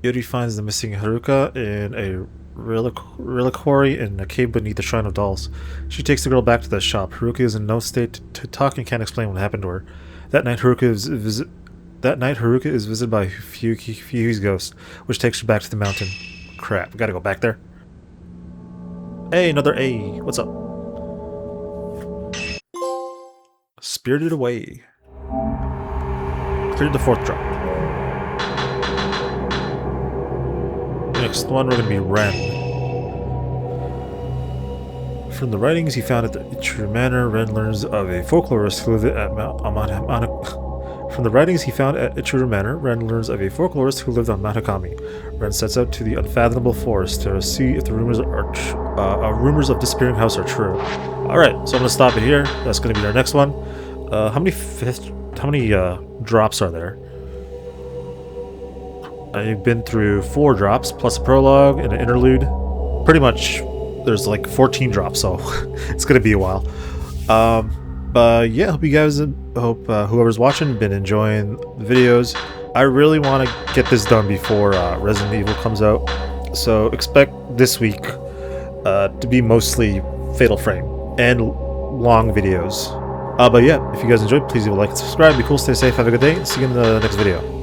Speaker 1: Yuri finds the missing Haruka in a reliquary in a cave beneath the Shrine of Dolls. She takes the girl back to the shop. Haruka is in no state to talk and can't explain what happened to her. That night, Haruka is visited by Fyuhi's ghost, which takes her back to the mountain. Crap, we gotta go back there. Hey, another A. What's up? Spirited Away. Cleared the 4th drop. Next one, we're going to be Ren. From the writings he found at the Ichiro Manor, Ren learns of a folklorist who lived at Mount From the writings he found at Ichiro Manor, Ren learns of a folklorist who lived on Mount Hakami. Ren sets out to the unfathomable forest to see if the rumors of disappearing house are true. Alright, so I'm going to stop it here. That's going to be our next one. How many drops are there? I've been through 4 drops, plus a prologue and an interlude. Pretty much, there's like 14 drops, so it's gonna be a while. But yeah, hope you guys, whoever's watching, been enjoying the videos. I really want to get this done before Resident Evil comes out, so expect this week to be mostly Fatal Frame and long videos. But yeah, if you guys enjoyed, please leave a like and subscribe. Be cool, stay safe, have a good day, and see you in the next video.